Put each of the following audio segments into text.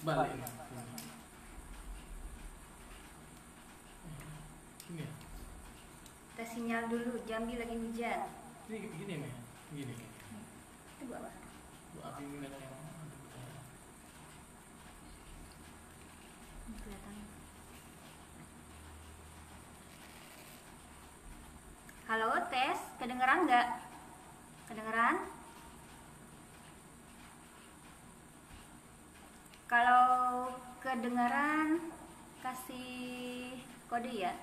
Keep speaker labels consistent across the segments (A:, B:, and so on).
A: balik ini. Ini ya.
B: Tes sinyal dulu, Jambi lagi hujan.
A: Ini gini nih, gini.
B: Itu buat apa?
A: Bu api minat yang
B: Kelihatan. Halo, tes, kedengeran nggak? Kedengeran? Kalau kedengeran, kasih kode ya.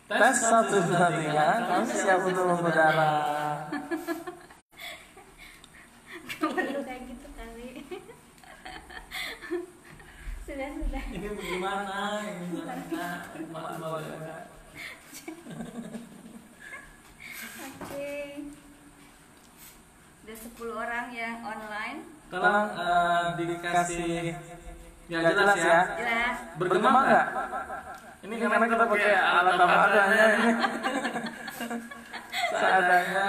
C: Tes 1 2 3, kami siap untuk mengudara.
B: Perlu kayak gitu kali. Sudah.
A: ini bagaimana? Ini malu ya.
B: Oke. Ada 10 orang yang online.
A: Tolong dikasih ya jelas ya.
B: Jelas.
A: Bergema nggak? Ini karena kita pakai alat seadanya ini. Seadanya.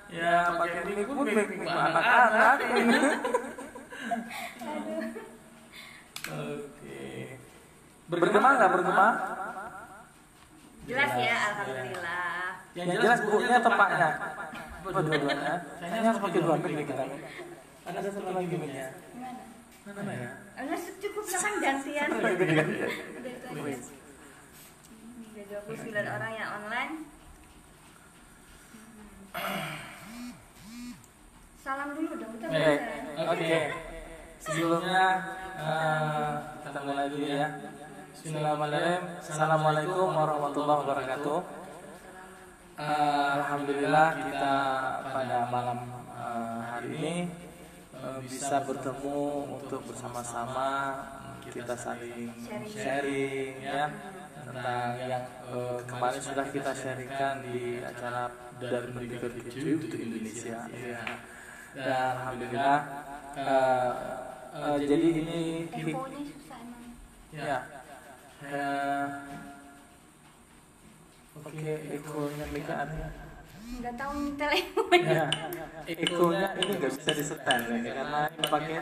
A: Ya pakai ini pun anak-anak ini. Oke. Bergema nggak bergema?
B: Jelas ya, alhamdulillah.
A: Yang jelas bukunya tempatnya.
C: Dua-duanya. Kayaknya harus pakai 2 mic kita.
A: Ada satu lagi gimana? Mana ya?
B: Enggak cukup kan gantian. Udah itu aja. Ini ada 29 orang yang online. Salam dulu dong, kita bisa.
A: Oke. Sebelumnya kita mulai dulu ya. Bismillahirrahmanirrahim. Assalamualaikum warahmatullahi wabarakatuh. Alhamdulillah kita pada malam hari ini bisa bertemu untuk bersama-sama kita saling sharing ya tentang yang kemarin sudah kita sharingkan di acara dari pendidikan kecil untuk Indonesia ya. Dan alhamdulillah jadi ini
B: Infonya susah emang.
A: ya oke ekonya mereka aneh.
B: Enggak tahu telepon.
A: Ya, ekonya ini nggak bisa disetel ya, karena ini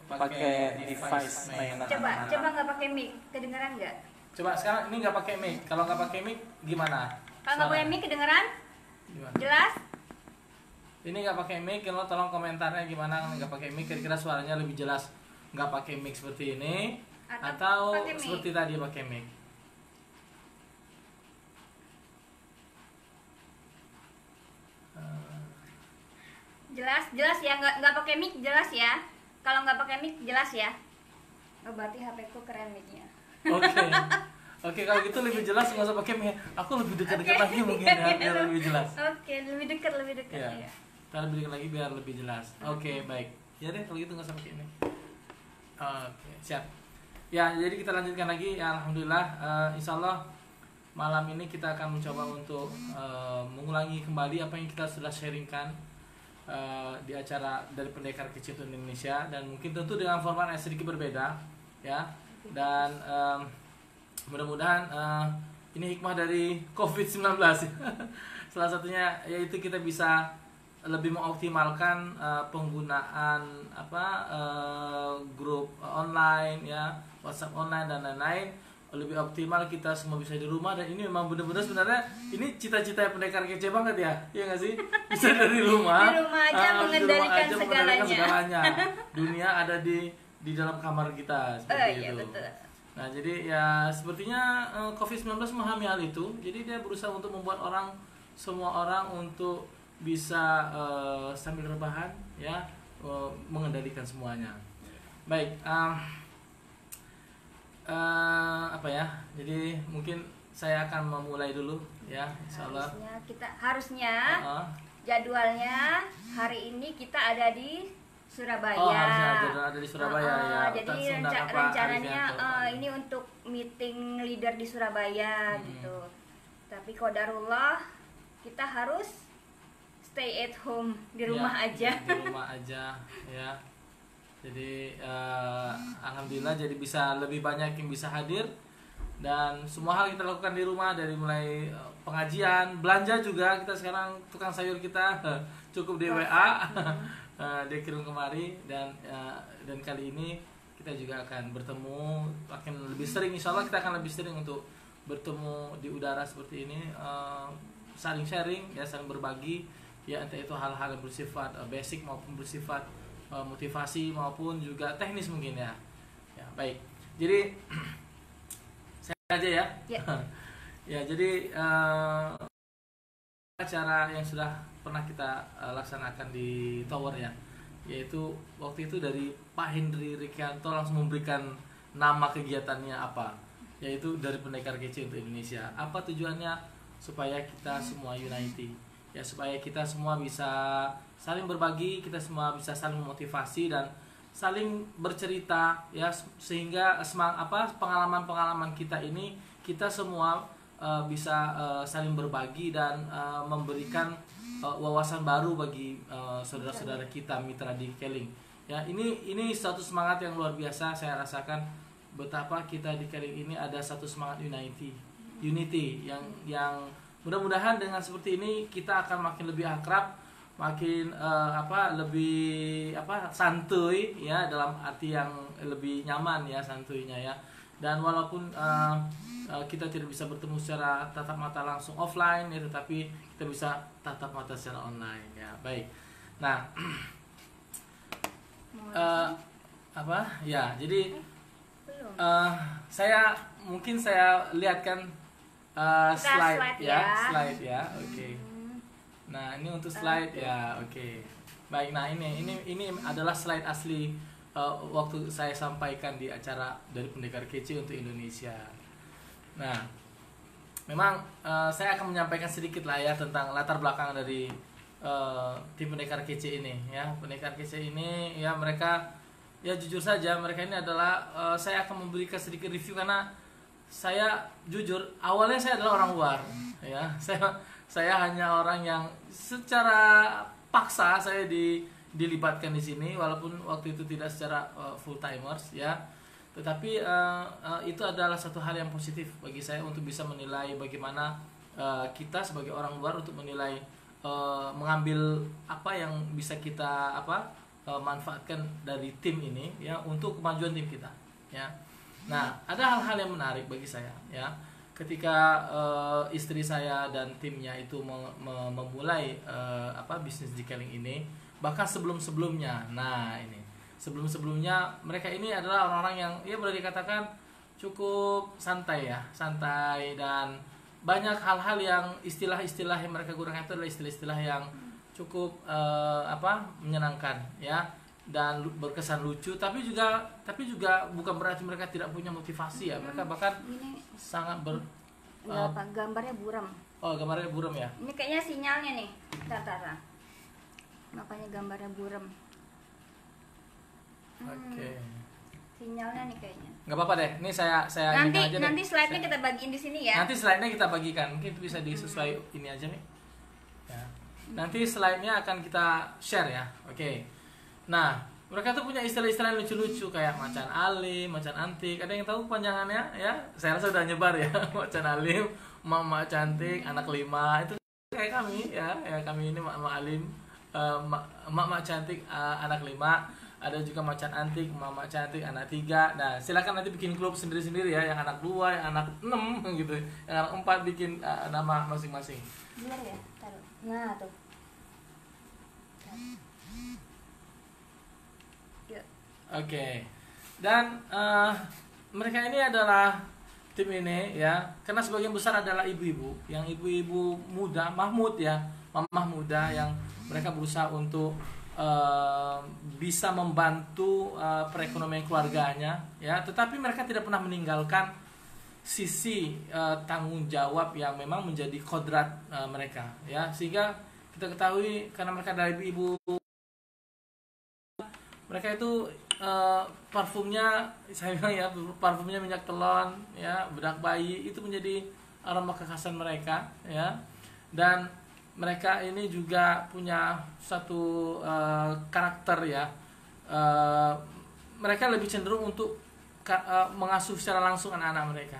A: pakai device mainan
B: Coba
A: anak-anak.
B: nggak pakai mic, kedengeran nggak?
A: Coba sekarang ini nggak pakai mic. Kalau nggak pakai mic gimana?
B: Kalau nggak pakai mic kedengeran?
A: Gimana?
B: Jelas?
A: Ini nggak pakai mic, kalau tolong komentarnya gimana kalau nggak pakai mic, kira-kira suaranya lebih jelas nggak pakai mic seperti ini atau
B: pakai mic?
A: seperti tadi pakai mic.
B: Jelas ya, nggak pakai mic jelas ya. Kalau nggak pakai mic jelas ya. Oh, berarti HP ku keren micnya.
A: Oke, kalau gitu lebih jelas nggak usah pakai mic. Aku lebih dekat-dekat lagi mungkin ya biar lebih jelas.
B: Oke, lebih dekat
A: Ya.
B: ya.
A: Kita lebih dekat lagi biar lebih jelas. Oke, baik. Ya deh kalau gitu nggak usah pakai mic. Oke, siap. Ya, jadi kita lanjutkan lagi. Ya, alhamdulillah, insya Allah malam ini kita akan mencoba untuk mengulangi kembali apa yang kita sudah sharingkan di acara dari Pendekar Kecil untuk Indonesia, dan mungkin tentu dengan format yang sedikit berbeda ya. Dan mudah-mudahan ini hikmah dari COVID-19. Salah satunya yaitu kita bisa lebih mengoptimalkan penggunaan grup online ya, WhatsApp online dan lain-lain. Lebih optimal, kita semua bisa di rumah, dan ini memang benar-benar sebenarnya ini cita-cita Pendekar Kece banget ya, iya nggak sih? Bisa dari rumah,
B: Di rumah aja mengendalikan segalanya.
A: Dunia ada di dalam kamar kita seperti
B: Iya,
A: itu.
B: betul.
A: Nah, jadi ya sepertinya COVID-19 memahami hal itu. Jadi dia berusaha untuk membuat semua orang untuk bisa sambil rebahan ya, mengendalikan semuanya. Baik, jadi mungkin saya akan memulai dulu ya, insyaallah.
B: Harusnya jadwalnya hari ini kita ada di Surabaya.
A: Harusnya ada di Surabaya ya.
B: Jadi rencananya ini untuk meeting leader di Surabaya gitu. Tapi qadarullah kita harus stay at home di rumah aja.
A: Di rumah aja ya. Jadi alhamdulillah jadi bisa lebih banyak yang bisa hadir, dan semua hal kita lakukan di rumah, dari mulai pengajian, belanja juga. Kita sekarang tukang sayur kita cukup di WA dia kirim kemari, dan kali ini kita kita juga akan bertemu akan lebih sering, insya Allah kita akan lebih sering untuk bertemu di udara seperti ini, saling sharing ya, saling berbagi ya, entah itu hal-hal yang bersifat basic maupun bersifat motivasi maupun juga teknis mungkin ya. Ya baik, jadi saya aja ya.
B: Ya.
A: Ya jadi acara yang sudah pernah kita laksanakan di Tower ya, yaitu waktu itu dari Pak Hendri Rikianto langsung memberikan nama kegiatannya apa, yaitu dari Pendekar Kece untuk Indonesia. Apa tujuannya? Supaya kita semua unity ya, supaya kita semua bisa saling berbagi, kita semua bisa saling memotivasi dan saling bercerita ya, sehingga pengalaman-pengalaman kita ini kita semua bisa saling berbagi dan memberikan wawasan baru bagi saudara-saudara kita mitra di Keling. Ya, ini satu semangat yang luar biasa. Saya rasakan betapa kita di Keling ini ada satu semangat unity yang mudah-mudahan dengan seperti ini kita akan makin lebih akrab, makin lebih santuy ya, dalam arti yang lebih nyaman ya, santuynya ya. Dan walaupun kita tidak bisa bertemu secara tatap mata langsung offline ya, tetapi kita bisa tatap mata secara online ya. Baik. Nah, jadi saya lihatkan slide ya. Oke. Nah, ini untuk slide ya. Oke. Baik. Nah, ini adalah slide asli waktu saya sampaikan di acara dari Pendekar Kece untuk Indonesia. Nah, memang saya akan menyampaikan sedikit lah ya tentang latar belakang dari tim Pendekar Kece ini ya. Pendekar Kece ini ya, mereka ya jujur saja mereka ini adalah saya akan memberikan sedikit review karena saya jujur awalnya saya adalah orang luar ya. Saya hanya orang yang secara paksa saya dilibatkan di sini, walaupun waktu itu tidak secara full timers ya. Tetapi itu adalah satu hal yang positif bagi saya untuk bisa menilai bagaimana kita sebagai orang luar untuk menilai, mengambil apa yang bisa kita manfaatkan dari tim ini ya untuk kemajuan tim kita ya. Nah, ada hal-hal yang menarik bagi saya ya. Ketika istri saya dan timnya itu memulai bisnis di Keling ini, bahkan sebelum-sebelumnya. Nah, ini sebelum-sebelumnya mereka ini adalah orang-orang yang ya boleh dikatakan cukup santai ya, santai, dan banyak hal-hal yang istilah-istilah yang mereka gunakan itu adalah istilah-istilah yang cukup menyenangkan ya, dan berkesan lucu, tapi juga bukan berarti mereka tidak punya motivasi ya. Mereka bahkan
B: ini
A: sangat
B: gambarnya buram.
A: Oh, gambarnya buram ya.
B: Ini kayaknya sinyalnya nih. Tara. Makanya gambarnya buram.
A: Oke.
B: Sinyalnya nih kayaknya.
A: Nggak apa-apa deh. Ini saya
B: nanti slide-nya kita bagiin di sini ya.
A: Nanti slide-nya kita bagikan. Mungkin bisa disesuai ini aja nih. Ya. Nanti slide-nya akan kita share ya. Oke. Nah, mereka tuh punya istilah-istilah yang lucu-lucu kayak macan alim, macan antik. Ada yang tahu panjangannya ya? Saya rasa udah nyebar ya. Macan alim, mama cantik, anak 5. Itu kayak kami ya. Ya, kami ini mama alim, mama cantik, anak 5. Ada juga macan antik, mama cantik, anak 3. Nah, silakan nanti bikin klub sendiri-sendiri ya, yang anak 2, yang anak 6 gitu. Yang anak 4 bikin nama masing-masing.
B: Benar ya? Taruh. Nah, tuh.
A: Oke. Dan mereka ini adalah tim ini ya, karena sebagian besar adalah ibu-ibu, yang ibu-ibu muda, Mahmud ya, mamah muda yang mereka berusaha untuk bisa membantu perekonomian keluarganya ya, tetapi mereka tidak pernah meninggalkan sisi tanggung jawab yang memang menjadi kodrat mereka ya, sehingga kita ketahui karena mereka dari ibu, mereka itu parfumnya, saya bilang ya, parfumnya minyak telon ya, bedak bayi, itu menjadi aroma kekhasan mereka ya. Dan mereka ini juga punya satu karakter ya, mereka lebih cenderung untuk mengasuh secara langsung anak-anak mereka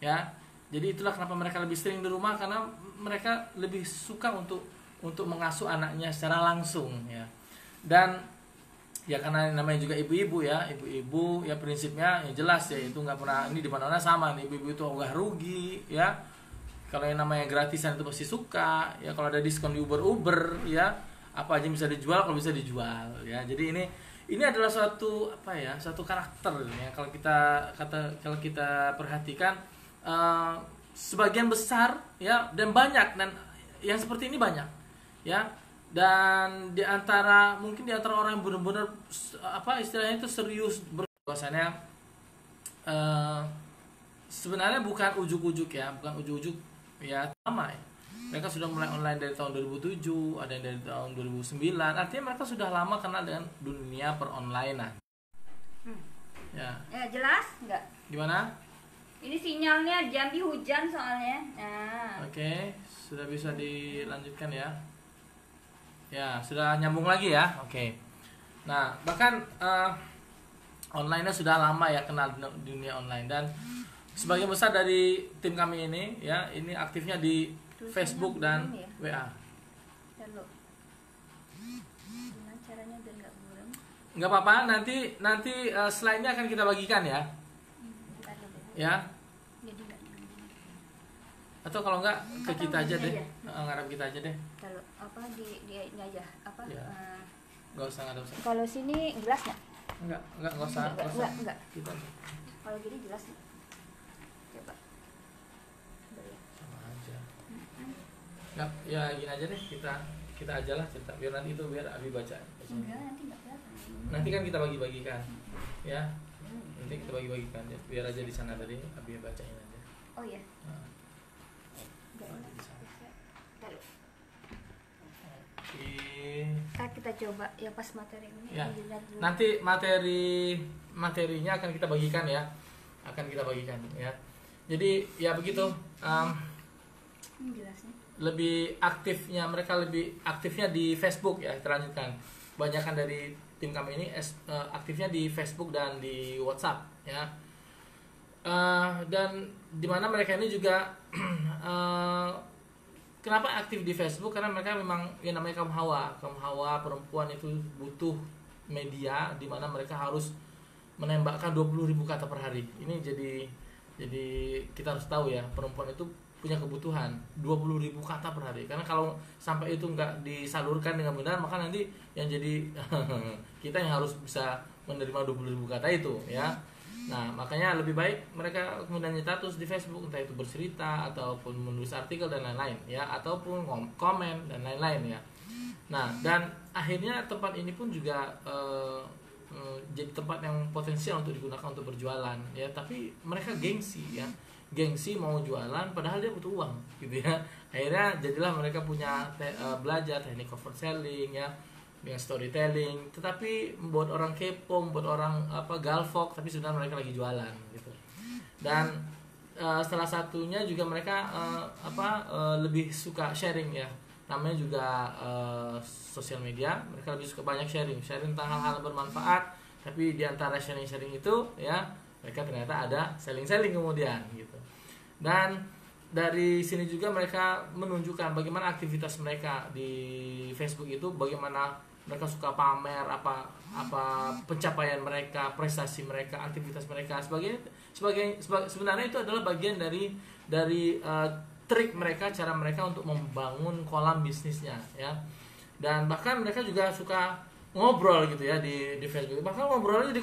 A: ya. Jadi itulah kenapa mereka lebih sering di rumah, karena mereka lebih suka untuk mengasuh anaknya secara langsung ya. Dan Ya karena namanya juga ibu-ibu ya, ibu-ibu ya prinsipnya ya jelas ya, itu nggak pernah, ini di mana-mana sama nih, ibu-ibu itu nggak rugi ya. Kalau yang namanya gratisan itu pasti suka ya, kalau ada diskon di Uber ya, apa aja bisa dijual kalau bisa dijual ya. Jadi ini adalah suatu apa ya, suatu karakter ya, kalau kita perhatikan sebagian besar ya, dan banyak, dan yang seperti ini banyak ya. Dan mungkin di antara orang yang benar-benar apa istilahnya itu serius bahwasanya sebenarnya bukan ujuk-ujuk ya, ya sama ya. Mereka sudah mulai online dari tahun 2007, ada yang dari tahun 2009. Artinya mereka sudah lama kenal dengan dunia peronlinean. Ya.
B: Ya, jelas nggak?
A: Gimana?
B: Ini sinyalnya Jambi hujan soalnya. Nah.
A: Oke, sudah bisa dilanjutkan ya. Ya, sudah nyambung lagi ya. Oke. Nah, bahkan online-nya sudah lama ya, kenal dunia online, dan sebagian besar dari tim kami ini ya, ini aktifnya di Facebook dan WA.
B: Lalu. Gimana caranya biar nggak buram?
A: Nggak apa-apa, nanti slide-nya akan kita bagikan ya. Ya.
B: Jadi nggak.
A: Atau kalau nggak ke
B: Atau
A: kita aja
B: ini
A: deh.
B: aja.
A: Ngarap kita aja deh.
B: Kalau apa di ini aja apa?
A: Ya. Nggak usah.
B: Kalau sini jelas nggak?
A: Nggak usah.
B: Enggak.
A: Kita aja.
B: Kalau gini jelas nggak? Coba.
A: Sama aja. Nggak, ya gini aja deh, kita aja lah cerita, biar nanti itu biar Abi baca.
B: Enggak, nanti nggak kelihatan.
A: Nanti kan kita bagi-bagikan ya, nanti kita bagi-bagikan ya, biar aja di sana tadi Abi bacain aja.
B: Oh iya.
A: Nah,
B: Nggak enak.
A: di sana.
B: Taruh.
A: Oke.
B: Kita coba ya pas materi ini.
A: Ya.
B: Dilihat dulu.
A: Nanti materinya akan kita bagikan ya, ya. Jadi ya begitu.
B: Jelasnya.
A: Mereka lebih aktifnya di Facebook ya, kita lanjutkan. Banyakan dari tim kami ini aktifnya di Facebook dan di WhatsApp ya. Dan dimana mereka ini juga kenapa aktif di Facebook, karena mereka memang yang namanya kaum hawa perempuan itu butuh media dimana mereka harus menembakkan 20.000 kata per hari. Ini jadi kita harus tahu ya, perempuan itu punya kebutuhan 20.000 kata per hari, karena kalau sampai itu nggak disalurkan dengan benar, maka nanti yang jadi kita yang harus bisa menerima 20.000 kata itu ya. Nah, makanya lebih baik mereka kemudian status di Facebook, entah itu bercerita ataupun menulis artikel dan lain-lain ya, ataupun komen dan lain-lain ya. Nah, dan akhirnya tempat ini pun juga jadi tempat yang potensial untuk digunakan untuk berjualan ya, tapi mereka gengsi mau jualan padahal dia butuh uang gitu ya. Akhirnya jadilah mereka punya belajar teknik cover selling ya, dengan storytelling, tetapi membuat orang kepo, membuat orang galvok, tapi sebenarnya mereka lagi jualan gitu. Dan salah satunya juga mereka lebih suka sharing ya, namanya juga sosial media. Mereka lebih suka banyak sharing tentang hal-hal bermanfaat, tapi di antara sharing itu ya, mereka ternyata ada selling kemudian gitu. Dan dari sini juga mereka menunjukkan bagaimana aktivitas mereka di Facebook itu, bagaimana mereka suka pamer apa pencapaian mereka, prestasi mereka, aktivitas mereka sebenarnya itu adalah bagian dari trik mereka, cara mereka untuk membangun kolam bisnisnya ya. Dan bahkan mereka juga suka ngobrol gitu ya di Facebook, bahkan ngobrolnya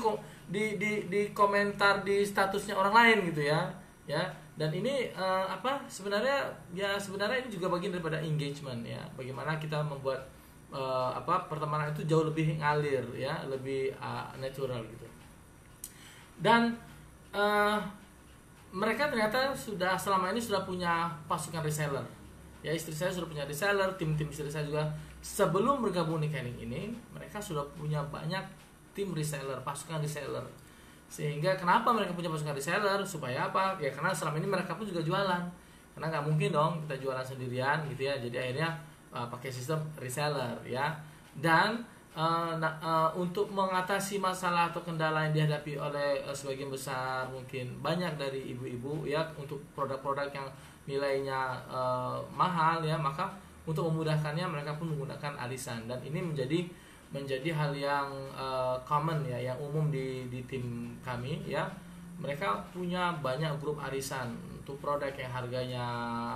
A: di komentar di statusnya orang lain gitu ya. Dan ini sebenarnya ini juga bagian daripada engagement ya, bagaimana kita membuat pertemanan itu jauh lebih ngalir ya, lebih natural gitu. Dan mereka ternyata selama ini sudah punya pasukan reseller ya. Istri saya sudah punya reseller, tim istri saya juga sebelum bergabung di Canning ini, mereka sudah punya banyak tim reseller, pasukan reseller. Sehingga kenapa mereka punya pasukan reseller? Supaya apa? Ya karena selama ini mereka pun juga jualan. Karena nggak mungkin dong kita jualan sendirian gitu ya. Jadi akhirnya pakai sistem reseller ya. Dan untuk mengatasi masalah atau kendala yang dihadapi oleh sebagian besar mungkin banyak dari ibu-ibu ya, untuk produk-produk yang nilainya mahal ya, maka untuk memudahkannya mereka pun menggunakan arisan. Dan ini menjadi menjadi hal yang common ya, yang umum di tim kami ya. Mereka punya banyak grup arisan untuk produk yang harganya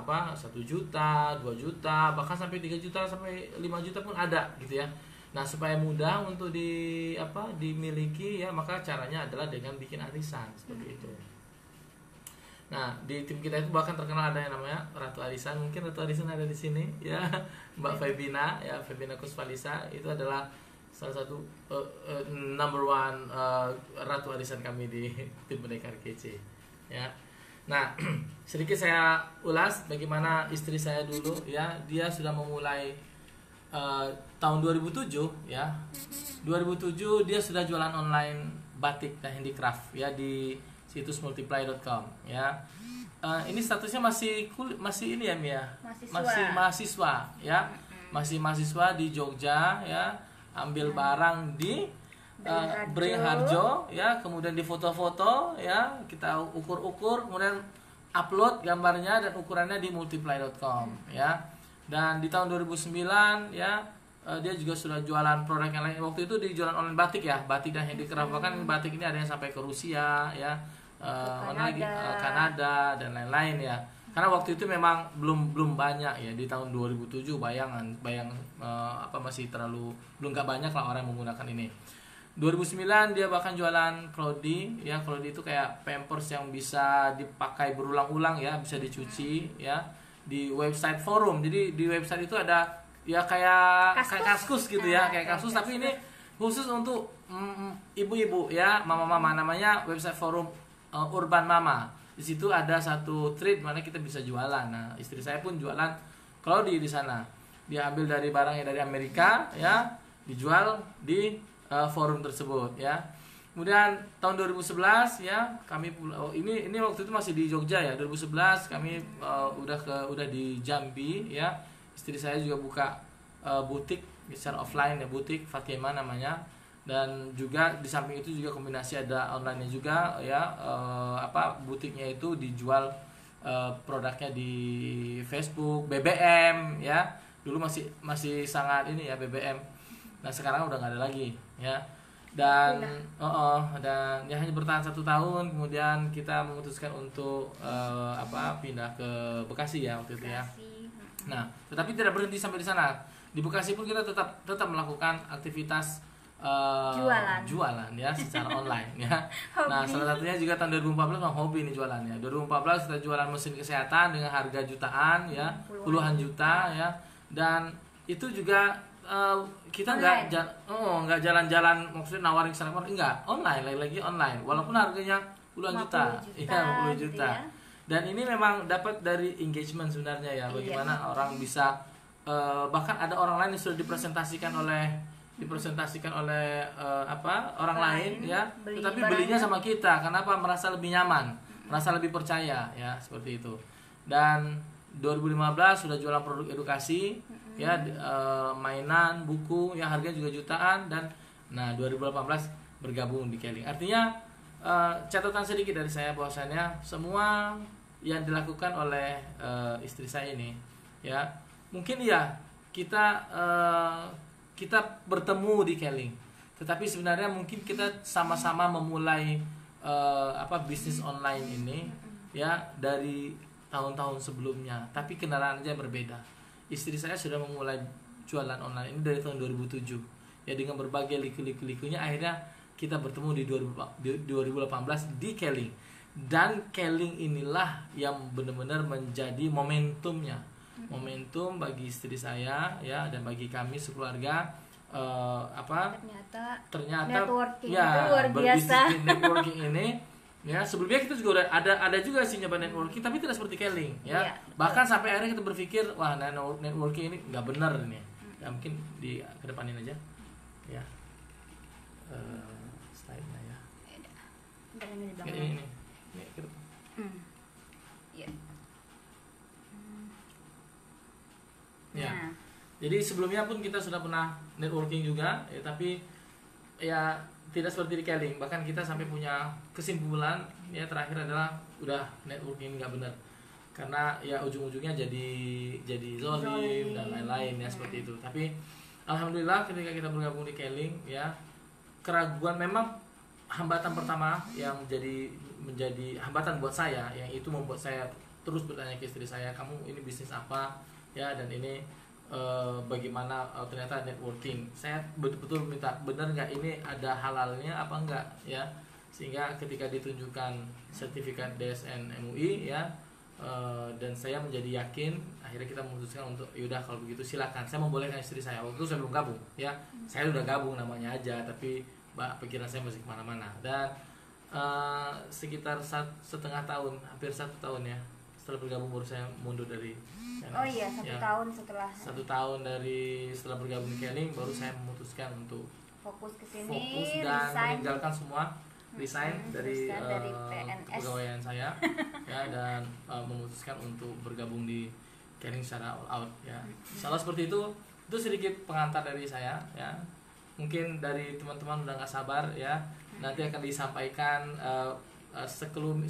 A: 1 juta, 2 juta, bahkan sampai 3 juta sampai 5 juta pun ada gitu ya. Nah, supaya mudah untuk dimiliki ya, maka caranya adalah dengan bikin arisan seperti itu. Nah, di tim kita itu bahkan terkenal ada yang namanya Ratu Arisan. Mungkin Ratu Arisan ada di sini ya. Mbak Febina ya, Febina Kusvalisa itu adalah salah satu number one Ratu Arisan kami di tim Pendekar Kece ya. Nah, sedikit saya ulas bagaimana istri saya dulu ya. Dia sudah memulai tahun 2007 ya. 2007 dia sudah jualan online batik dan handicraft ya di situs multiply.com ya. Ini statusnya masih ini ya Mia, masih mahasiswa ya, masih mahasiswa di Jogja ya, ambil barang di Beringharjo ya, kemudian di foto-foto ya, kita ukur-ukur, kemudian upload gambarnya dan ukurannya di multiply.com ya. Dan di tahun 2009 ya, dia juga sudah jualan produk yang lain. Waktu itu di jualan online batik ya, batik dan handicraft. Bahkan batik ini ada yang sampai ke Rusia ya, Kanada dan lain-lain ya. Karena waktu itu memang belum banyak ya, di tahun 2007 masih terlalu belum gak banyak lah orang yang menggunakan ini. 2009 dia bahkan jualan Cloudy ya. Cloudy itu kayak Pampers yang bisa dipakai berulang-ulang ya, bisa dicuci ya, di website forum. Jadi di website itu ada ya kayak kaskus gitu ya, kayak kaskus, tapi ini khusus untuk ibu-ibu ya, mama-mama, namanya website forum Urban Mama. Di situ ada satu thread mana kita bisa jualan. Nah, istri saya pun jualan Cloudy di sana. Dia ambil dari barangnya dari Amerika ya, dijual di forum tersebut ya. Kemudian tahun 2011 ya, kami ini waktu itu masih di Jogja ya. 2011 kami udah di Jambi ya. Istri saya juga buka butik secara offline ya, butik Fatima namanya. Dan juga di samping itu juga kombinasi ada online-nya juga ya, butiknya itu dijual produknya di Facebook, BBM ya. Dulu masih sangat ini ya BBM. Nah, sekarang udah nggak ada lagi ya. Dan dan ya hanya bertahan 1 tahun, kemudian kita memutuskan untuk pindah ke Bekasi ya waktu itu ya. Nah, tetapi tidak berhenti sampai di sana. Di Bekasi pun kita tetap melakukan aktivitas jualan ya secara online ya. Nah, salah satunya juga tahun 2014 memang hobi nih jualannya. 2014 kita jualan mesin kesehatan dengan harga jutaan ya, puluhan juta ya. Dan itu juga kita nggak jalan-jalan, maksudnya nawarin kesana enggak, online, lagi online, walaupun harganya puluhan juta, 50 juta. Ya. Dan ini memang dapat dari engagement sebenarnya ya, bagaimana orang bisa bahkan ada orang lain yang sudah dipresentasikan oleh orang lain ya, tetapi belinya sama kita. Kenapa? Merasa lebih nyaman, merasa lebih percaya ya, seperti itu. Dan 2015 sudah jualan produk edukasi ya, mainan, buku ya, harganya juga jutaan. Dan 2018 bergabung di Keling. Artinya catatan sedikit dari saya bahwasannya semua yang dilakukan oleh istri saya ini ya, mungkin ya kita bertemu di Keling, tetapi sebenarnya mungkin kita sama-sama memulai bisnis online ini ya dari tahun-tahun sebelumnya, tapi kendaraannya aja berbeda. Istri saya sudah memulai jualan online ini dari tahun 2007 ya, dengan berbagai liku-likunya akhirnya kita bertemu di 2018 di Keling. Dan Keling inilah yang benar-benar menjadi momentum bagi istri saya ya, dan bagi kami sekeluarga. Ternyata
B: networking
A: ya,
B: itu luar biasa.
A: Networking ini ya, sebelumnya kita juga ada juga sih nyoba networking, tapi tidak seperti Keling ya. Bahkan sampai akhirnya kita berpikir, wah, networking ini nggak benar ini ya, mungkin di kedepanin aja ya, slide-nya ya. Ini ke depan. Ya. Jadi sebelumnya pun kita sudah pernah networking juga ya, tapi ya tidak seperti di Keling. Bahkan kita sampai punya kesimpulan ya, terakhir adalah udah networking nggak benar, karena ya ujung-ujungnya jadi zolim dan lain-lain ya, seperti itu. Tapi alhamdulillah ketika kita bergabung di Keling ya, keraguan memang hambatan pertama yang menjadi hambatan buat saya, yang itu membuat saya terus bertanya ke istri saya, kamu ini bisnis apa ya, dan ini bagaimana ternyata networking. Saya betul-betul minta, benar nggak ini ada halalnya apa enggak ya, sehingga ketika ditunjukkan sertifikat DSN MUI ya, dan saya menjadi yakin, akhirnya kita memutuskan untuk yaudah kalau begitu silakan, saya membolehkan istri saya. Waktu itu saya belum gabung ya, saya udah gabung namanya aja, tapi pikiran saya masih kemana-mana. Dan sekitar setengah tahun, hampir 1 tahun ya setelah bergabung baru saya mundur dari PNS.
B: Oh iya, 1 tahun setelah
A: 1 tahun setelah bergabung di Keling, baru saya memutuskan untuk
B: fokus ke sini,
A: fokus dan meninggalkan semua, resign dari
B: PNS
A: kepegawaian saya ya, dan memutuskan untuk bergabung di Keling secara all out ya. Salah seperti itu sedikit pengantar dari saya ya. Mungkin dari teman-teman udah nggak sabar ya, nanti akan disampaikan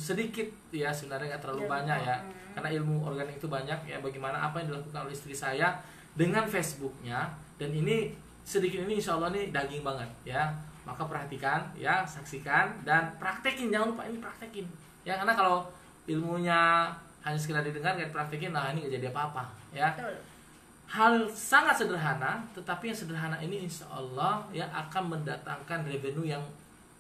A: sedikit ya, sebenarnya nggak terlalu banyak ya, karena ilmu organik itu banyak ya, bagaimana apa yang dilakukan oleh istri saya dengan Facebooknya, dan ini sedikit ini insya Allah nih daging banget ya, maka perhatikan ya, saksikan dan praktekin, jangan lupa ini praktekin ya, karena kalau ilmunya hanya sekedar didengar nggak praktekin, nah ini nggak jadi apa-apa ya.
B: Betul.
A: Hal sangat sederhana, tetapi yang sederhana ini insya Allah ya akan mendatangkan revenue yang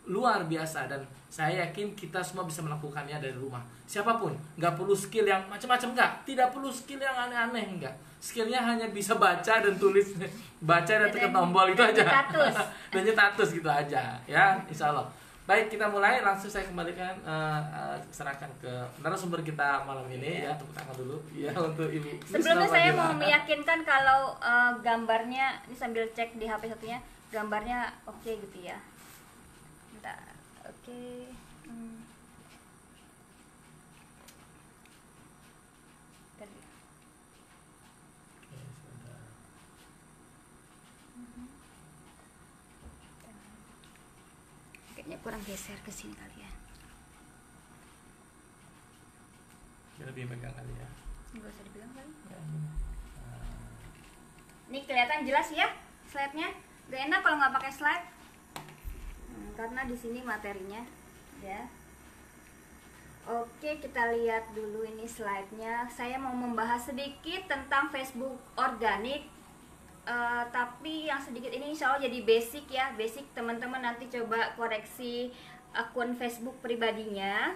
A: luar biasa, dan saya yakin kita semua bisa melakukannya dari rumah. Siapapun, nggak perlu skill yang macam-macam, tidak perlu skill yang aneh-aneh, enggak. Skillnya hanya bisa baca dan tulis, baca dan tekan tombol itu aja, dan nyetatus gitu aja ya, insya Allah. Baik, kita mulai, langsung saya kembalikan, serahkan ke narasumber kita malam ini ya, tepuk tangan dulu ya untuk Ibu.
B: Sebelumnya saya mau meyakinkan kalau gambarnya, ini sambil cek di HP satunya, gambarnya oke gitu ya. Bentar, oke. Kayaknya kurang geser ke sini kali ya.
A: Lebih pegang kali ya.
B: Enggak usah dipegang kali.
A: Ya,
B: Ini kelihatan jelas ya slide-nya. Gak enak kalau nggak pakai slide. Karena di sini materinya ya. Oke, kita lihat dulu ini slide-nya. Saya mau membahas sedikit tentang Facebook organik. Tapi yang sedikit ini insya Allah jadi basic ya. Basic, teman-teman nanti coba koreksi akun Facebook pribadinya,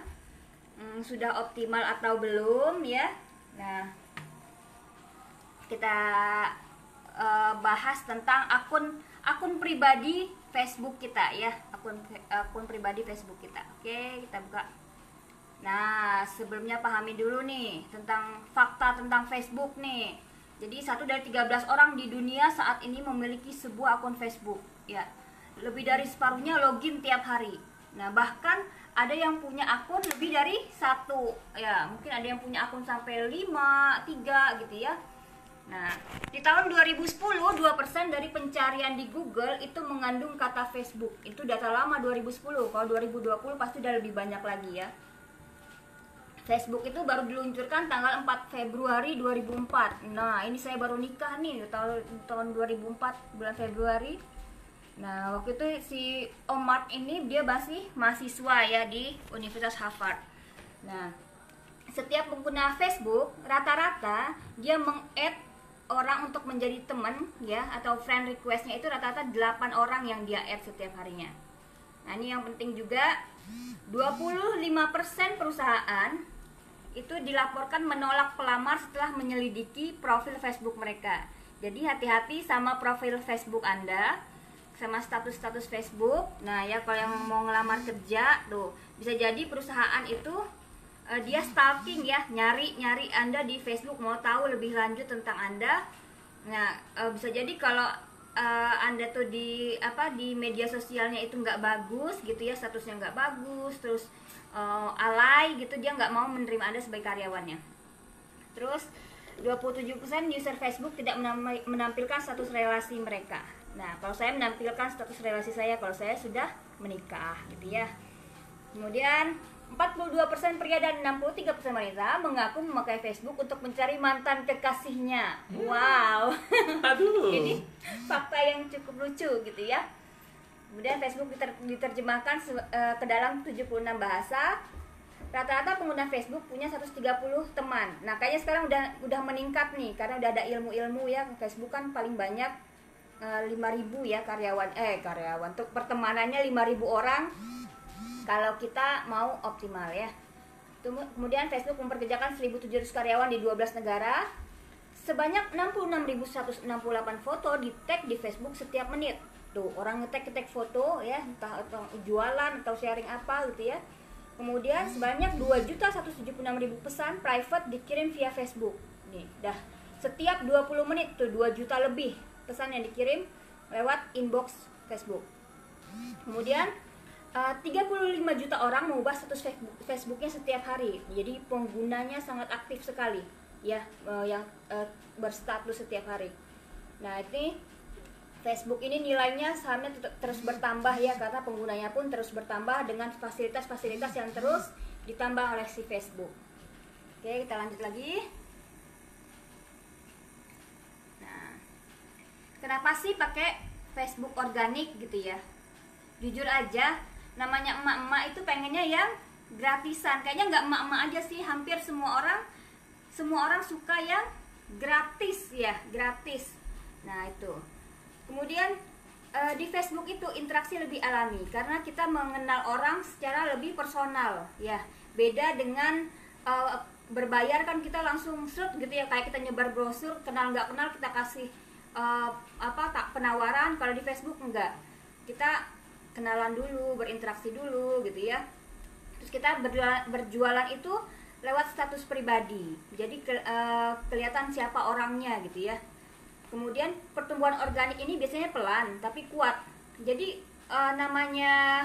B: sudah optimal atau belum ya. Nah, kita bahas tentang akun pribadi Facebook kita ya, akun pribadi Facebook kita. Oke, kita buka. Nah, sebelumnya pahami dulu nih tentang fakta tentang Facebook nih. Jadi 1 dari 13 orang di dunia saat ini memiliki sebuah akun Facebook ya. Lebih dari separuhnya login tiap hari. Nah, bahkan ada yang punya akun lebih dari 1 ya. Mungkin ada yang punya akun sampai 5, 3 gitu ya. Nah, di tahun 2010 2% dari pencarian di Google itu mengandung kata Facebook. Itu data lama 2010. Kalau 2020 pasti udah lebih banyak lagi ya. Facebook itu baru diluncurkan tanggal 4 Februari 2004. Nah, ini saya baru nikah nih tahun 2004 bulan Februari. Nah, waktu itu si Om Mark ini dia masih mahasiswa ya di Universitas Harvard. Nah, setiap pengguna Facebook rata-rata dia meng-add orang untuk menjadi teman ya, atau friend request-nya itu rata-rata 8 orang yang dia add setiap harinya. Nah, ini yang penting juga, 25% perusahaan itu dilaporkan menolak pelamar setelah menyelidiki profil Facebook mereka. Jadi hati-hati sama profil Facebook Anda, sama status-status Facebook. Nah ya, kalau yang mau ngelamar kerja tuh, bisa jadi perusahaan itu dia stalking ya, nyari Anda di Facebook, mau tahu lebih lanjut tentang Anda. Nah, bisa jadi kalau Anda tuh di media sosialnya itu nggak bagus gitu ya, statusnya nggak bagus, terus alay gitu, dia nggak mau menerima Anda sebagai karyawannya. Terus 27% user Facebook tidak menampilkan status relasi mereka. Nah, kalau saya menampilkan status relasi saya kalau saya sudah menikah gitu ya. Kemudian 42% pria dan 63% wanita mengaku memakai Facebook untuk mencari mantan kekasihnya. Wow.
A: Aduh.
B: Ini fakta yang cukup lucu gitu ya. Kemudian Facebook diterjemahkan ke dalam 76 bahasa. Rata-rata pengguna Facebook punya 130 teman. Nah, kayaknya sekarang udah meningkat nih karena udah ada ilmu-ilmu ya. Facebook kan paling banyak 5.000 ya karyawan. Untuk pertemanannya 5.000 orang. Kalau kita mau optimal ya. Kemudian Facebook memperkerjakan 1.700 karyawan di 12 negara. Sebanyak 66.168 foto di-tag di Facebook setiap menit. Tuh, orang nge-tag foto ya, entah jualan atau sharing apa gitu ya. Kemudian sebanyak 2.176.000 pesan private dikirim via Facebook. Nih, dah setiap 20 menit tuh 2 juta lebih pesan yang dikirim lewat inbox Facebook. Kemudian 35 juta orang mengubah status Facebooknya setiap hari. Jadi penggunanya sangat aktif sekali ya, yang berstatus setiap hari. Nah, ini Facebook ini nilainya sahamnya terus bertambah ya, karena penggunanya pun terus bertambah dengan fasilitas-fasilitas yang terus ditambah oleh si Facebook. Oke, kita lanjut lagi. Nah, kenapa sih pakai Facebook organik gitu ya? Jujur aja, namanya emak-emak itu pengennya yang gratisan. Kayaknya nggak emak-emak aja sih, hampir semua orang suka yang gratis ya, gratis. Nah, itu. Kemudian di Facebook itu interaksi lebih alami karena kita mengenal orang secara lebih personal ya. Beda dengan berbayar kan kita langsung shoot gitu ya, kayak kita nyebar brosur, kenal nggak kenal kita kasih penawaran. Kalau di Facebook enggak. Kita kenalan dulu, berinteraksi dulu gitu ya. Terus kita berjualan itu lewat status pribadi. Jadi kelihatan siapa orangnya gitu ya. Kemudian pertumbuhan organik ini biasanya pelan tapi kuat. Jadi namanya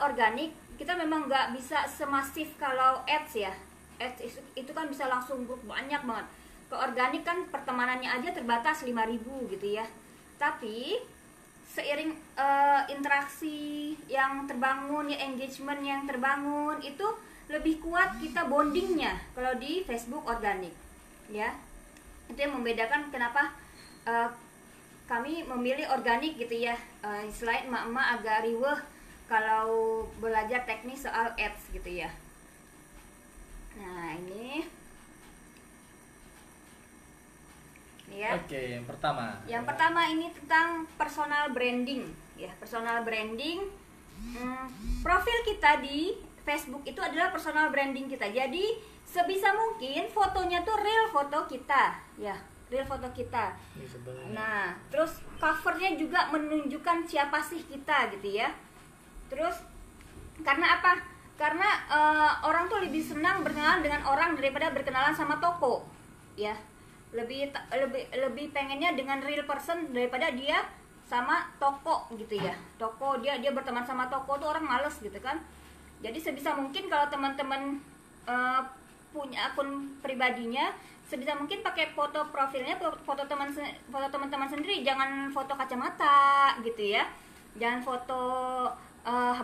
B: organik, kita memang nggak bisa semasif kalau ads ya. Ads itu kan bisa langsung banyak banget. Ke organik kan pertemanannya aja terbatas 5.000 gitu ya. Tapi seiring interaksi yang terbangun, ya engagement yang terbangun itu lebih kuat kita bondingnya kalau di Facebook organik ya. Itu yang membedakan kenapa kami memilih organik gitu ya. Selain emak-emak agak riweh kalau belajar teknis soal ads gitu ya. Nah, ini ya.
A: Oke, yang pertama.
B: Yang pertama ini tentang personal branding ya. Personal branding, profil kita di Facebook itu adalah personal branding kita. Jadi sebisa mungkin fotonya tuh real foto kita ya, real foto kita. Nah, terus covernya juga menunjukkan siapa sih kita gitu ya. Terus karena apa? Karena orang tuh lebih senang berkenalan dengan orang daripada berkenalan sama toko ya. Lebih pengennya dengan real person daripada dia sama toko gitu ya. Toko dia berteman sama toko tuh orang males gitu kan. Jadi sebisa mungkin kalau teman-teman punya akun pribadinya, sebisa mungkin pakai foto profilnya foto teman-teman sendiri, jangan foto kacamata gitu ya. Jangan foto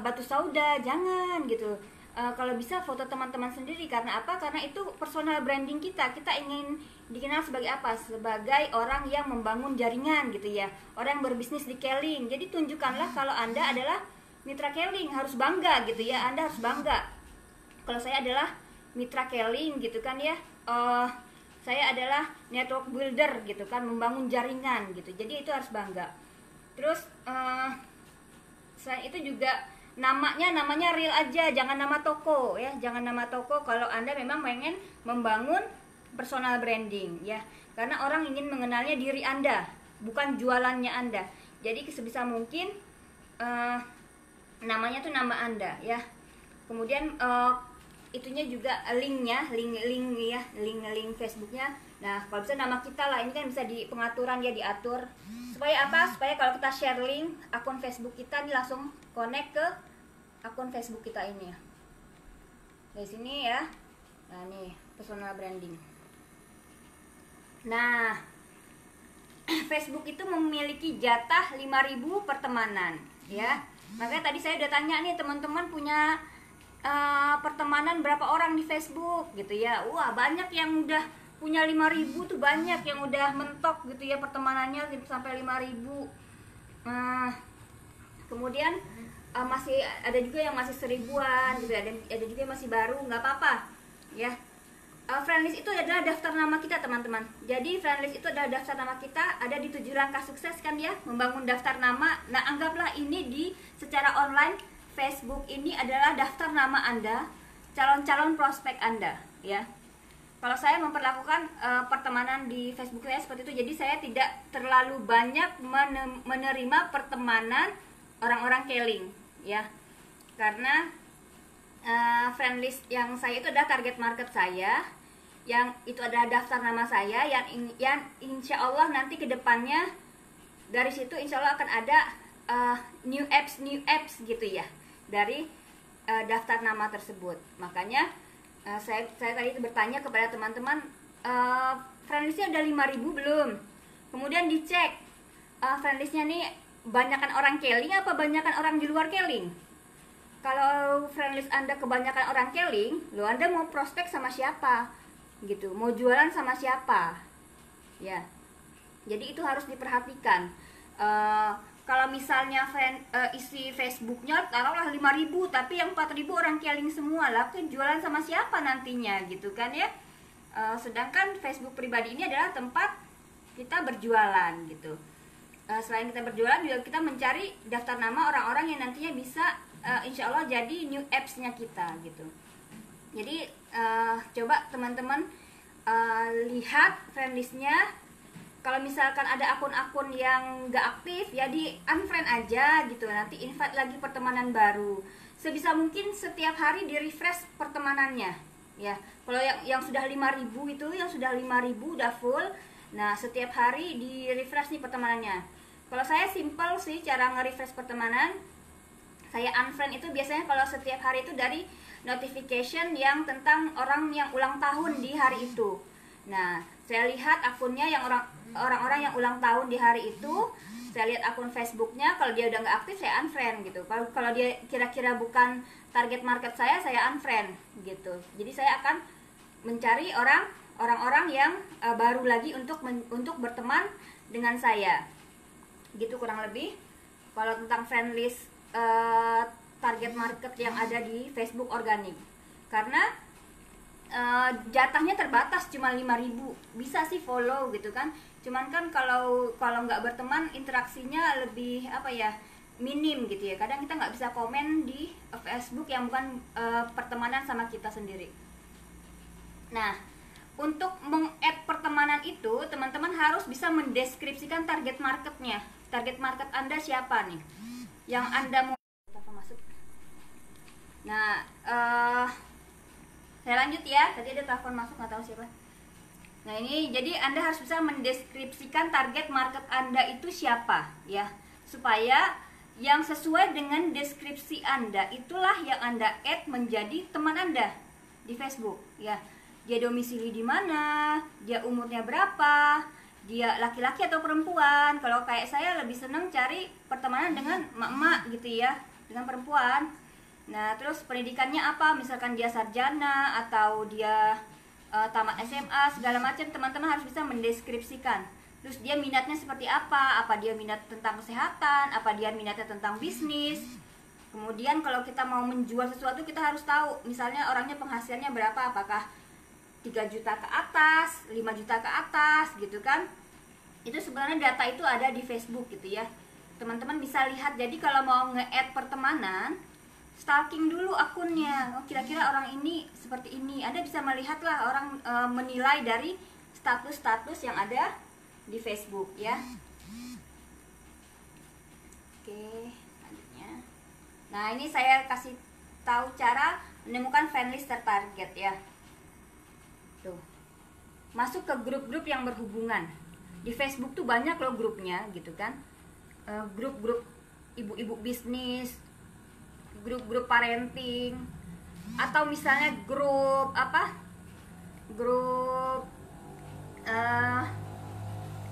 B: batu sauda, jangan gitu. Kalau bisa foto teman-teman sendiri. Karena apa? Karena itu personal branding kita. Kita ingin dikenal sebagai apa? Sebagai orang yang membangun jaringan gitu ya, orang yang berbisnis di Keling. Jadi tunjukkanlah kalau Anda adalah mitra Keling, harus bangga gitu ya. Anda harus bangga. Kalau saya adalah mitra Keling gitu kan ya. Saya adalah network builder gitu kan, membangun jaringan gitu. Jadi itu harus bangga. Terus selain itu juga namanya real aja, jangan nama toko ya, jangan nama toko kalau Anda memang pengen membangun personal branding ya. Karena orang ingin mengenalnya diri Anda, bukan jualannya Anda. Jadi sebisa mungkin namanya tuh nama Anda ya. Kemudian itunya juga link Facebooknya. Nah, kalau bisa nama kita lah, ini kan bisa di pengaturan ya, diatur supaya apa? Supaya kalau kita share link akun Facebook kita ini langsung connect ke akun Facebook kita ini ya. Dari sini ya. Nah, nih personal branding. Nah, Facebook itu memiliki jatah 5.000 pertemanan ya. Makanya tadi saya udah tanya nih, teman-teman punya pertemanan berapa orang di Facebook gitu ya. Wah, banyak yang udah punya 5.000 tuh, banyak yang udah mentok gitu ya pertemanannya sampai 5.000. Kemudian masih ada juga yang masih 1.000-an gitu, ada juga yang masih baru, nggak apa-apa ya. Friendlist itu adalah daftar nama kita, teman-teman. Jadi friendlist itu adalah daftar nama kita, ada di 7 langkah sukses kan ya, membangun daftar nama. Nah, anggaplah ini secara online, Facebook ini adalah daftar nama Anda, calon-calon prospek Anda ya. Kalau saya memperlakukan pertemanan di Facebook saya seperti itu, jadi saya tidak terlalu banyak menerima pertemanan orang-orang keling ya, karena friendlist yang saya itu adalah target market saya, yang itu adalah daftar nama saya, yang insya Allah nanti kedepannya dari situ insya Allah akan ada new apps gitu ya dari daftar nama tersebut. Makanya saya tadi bertanya kepada teman-teman, friendlistnya udah 5.000 belum? Kemudian dicek friendlistnya nih banyakan orang keling apa banyakan orang di luar keling. Kalau friendlist Anda kebanyakan orang keling, Anda mau prospek sama siapa gitu, mau jualan sama siapa ya. Jadi itu harus diperhatikan. Kalau misalnya isi Facebooknya taruhlah 5.000 tapi yang 4.000 orang keling semua, lah kan jualan sama siapa nantinya gitu kan ya. Sedangkan Facebook pribadi ini adalah tempat kita berjualan gitu. Selain kita berjualan juga kita mencari daftar nama orang-orang yang nantinya bisa insya Allah jadi new apps-nya kita gitu. Jadi coba teman-teman lihat friendlist-nya. Kalau misalkan ada akun-akun yang gak aktif ya di unfriend aja gitu, nanti invite lagi pertemanan baru. Sebisa mungkin setiap hari di refresh pertemanannya ya. Kalau yang sudah 5.000 itu, yang sudah 5.000 udah full, nah setiap hari di refresh nih pertemanannya. Kalau saya simple sih cara nge-refresh pertemanan. Saya unfriend itu biasanya kalau setiap hari itu dari notification yang tentang orang yang ulang tahun di hari itu. Nah, saya lihat akunnya yang orang-orang yang ulang tahun di hari itu, saya lihat akun Facebooknya, kalau dia udah nggak aktif saya unfriend gitu. Kalau dia kira-kira bukan target market saya unfriend gitu. Jadi saya akan mencari orang-orang yang baru lagi untuk berteman dengan saya. Gitu kurang lebih. Kalau tentang friendlist target market yang ada di Facebook organik. Karena jatahnya terbatas cuma 5.000, bisa sih follow gitu kan, cuman kan kalau nggak berteman interaksinya lebih apa ya, minim gitu ya. Kadang kita nggak bisa komen di Facebook yang bukan pertemanan sama kita sendiri. Nah, untuk meng-add pertemanan itu teman-teman harus bisa mendeskripsikan target marketnya. Target market Anda siapa nih yang Anda mau masuk. Nah, saya lanjut ya, tadi ada telepon masuk nggak tahu siapa. Nah ini jadi Anda harus bisa mendeskripsikan target market Anda itu siapa ya, supaya yang sesuai dengan deskripsi Anda itulah yang Anda add menjadi teman Anda di Facebook ya. Dia domisili di mana, dia umurnya berapa, dia laki-laki atau perempuan. Kalau kayak saya lebih seneng cari pertemanan dengan emak-emak gitu ya, dengan perempuan. Nah, terus pendidikannya apa? Misalkan dia sarjana atau dia tamat SMA, segala macam, teman-teman harus bisa mendeskripsikan. Terus dia minatnya seperti apa? Apa dia minat tentang kesehatan? Apa dia minatnya tentang bisnis? Kemudian kalau kita mau menjual sesuatu, kita harus tahu misalnya orangnya penghasilannya berapa, apakah 3 juta ke atas, 5 juta ke atas gitu kan. Itu sebenarnya data itu ada di Facebook gitu ya. Teman-teman bisa lihat. Jadi kalau mau nge-add pertemanan, stalking dulu akunnya. Oh, kira-kira orang ini seperti ini. Anda bisa melihatlah orang menilai dari status-status yang ada di Facebook ya. Oke, selanjutnya. Nah, ini saya kasih tahu cara menemukan friendlist tertarget ya. Tuh. Masuk ke grup-grup yang berhubungan. Di Facebook tuh banyak loh grupnya gitu kan. Grup-grup ibu-ibu bisnis, grup-grup parenting, atau misalnya grup apa, grup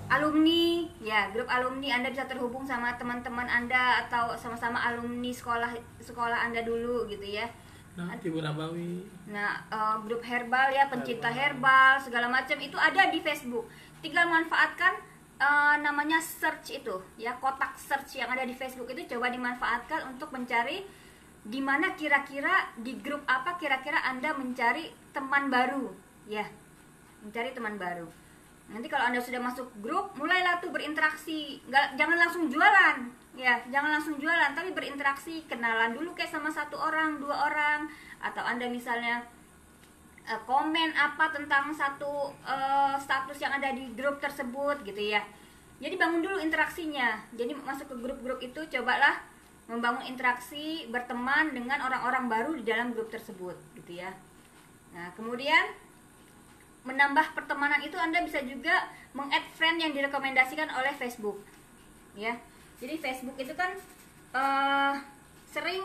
B: alumni ya, grup alumni. Anda bisa terhubung sama teman-teman Anda atau sama-sama alumni sekolah Anda dulu gitu ya.
A: Nah, Ibu Nabawi.
B: Nah, grup herbal ya, pencinta herbal segala macam itu ada di Facebook. Tinggal manfaatkan namanya search itu ya, kotak search yang ada di Facebook itu coba dimanfaatkan untuk mencari di mana kira-kira di grup apa kira-kira Anda mencari teman baru ya, mencari teman baru. Nanti kalau Anda sudah masuk grup, mulailah tuh berinteraksi. Jangan langsung jualan ya, jangan langsung jualan, tapi berinteraksi, kenalan dulu kayak sama 1 orang, 2 orang, atau Anda misalnya komen apa tentang satu status yang ada di grup tersebut gitu ya. Jadi bangun dulu interaksinya. Jadi masuk ke grup-grup itu cobalah membangun interaksi, berteman dengan orang-orang baru di dalam grup tersebut gitu ya. Nah, kemudian menambah pertemanan itu Anda bisa juga meng-add friend yang direkomendasikan oleh Facebook ya. Jadi Facebook itu kan sering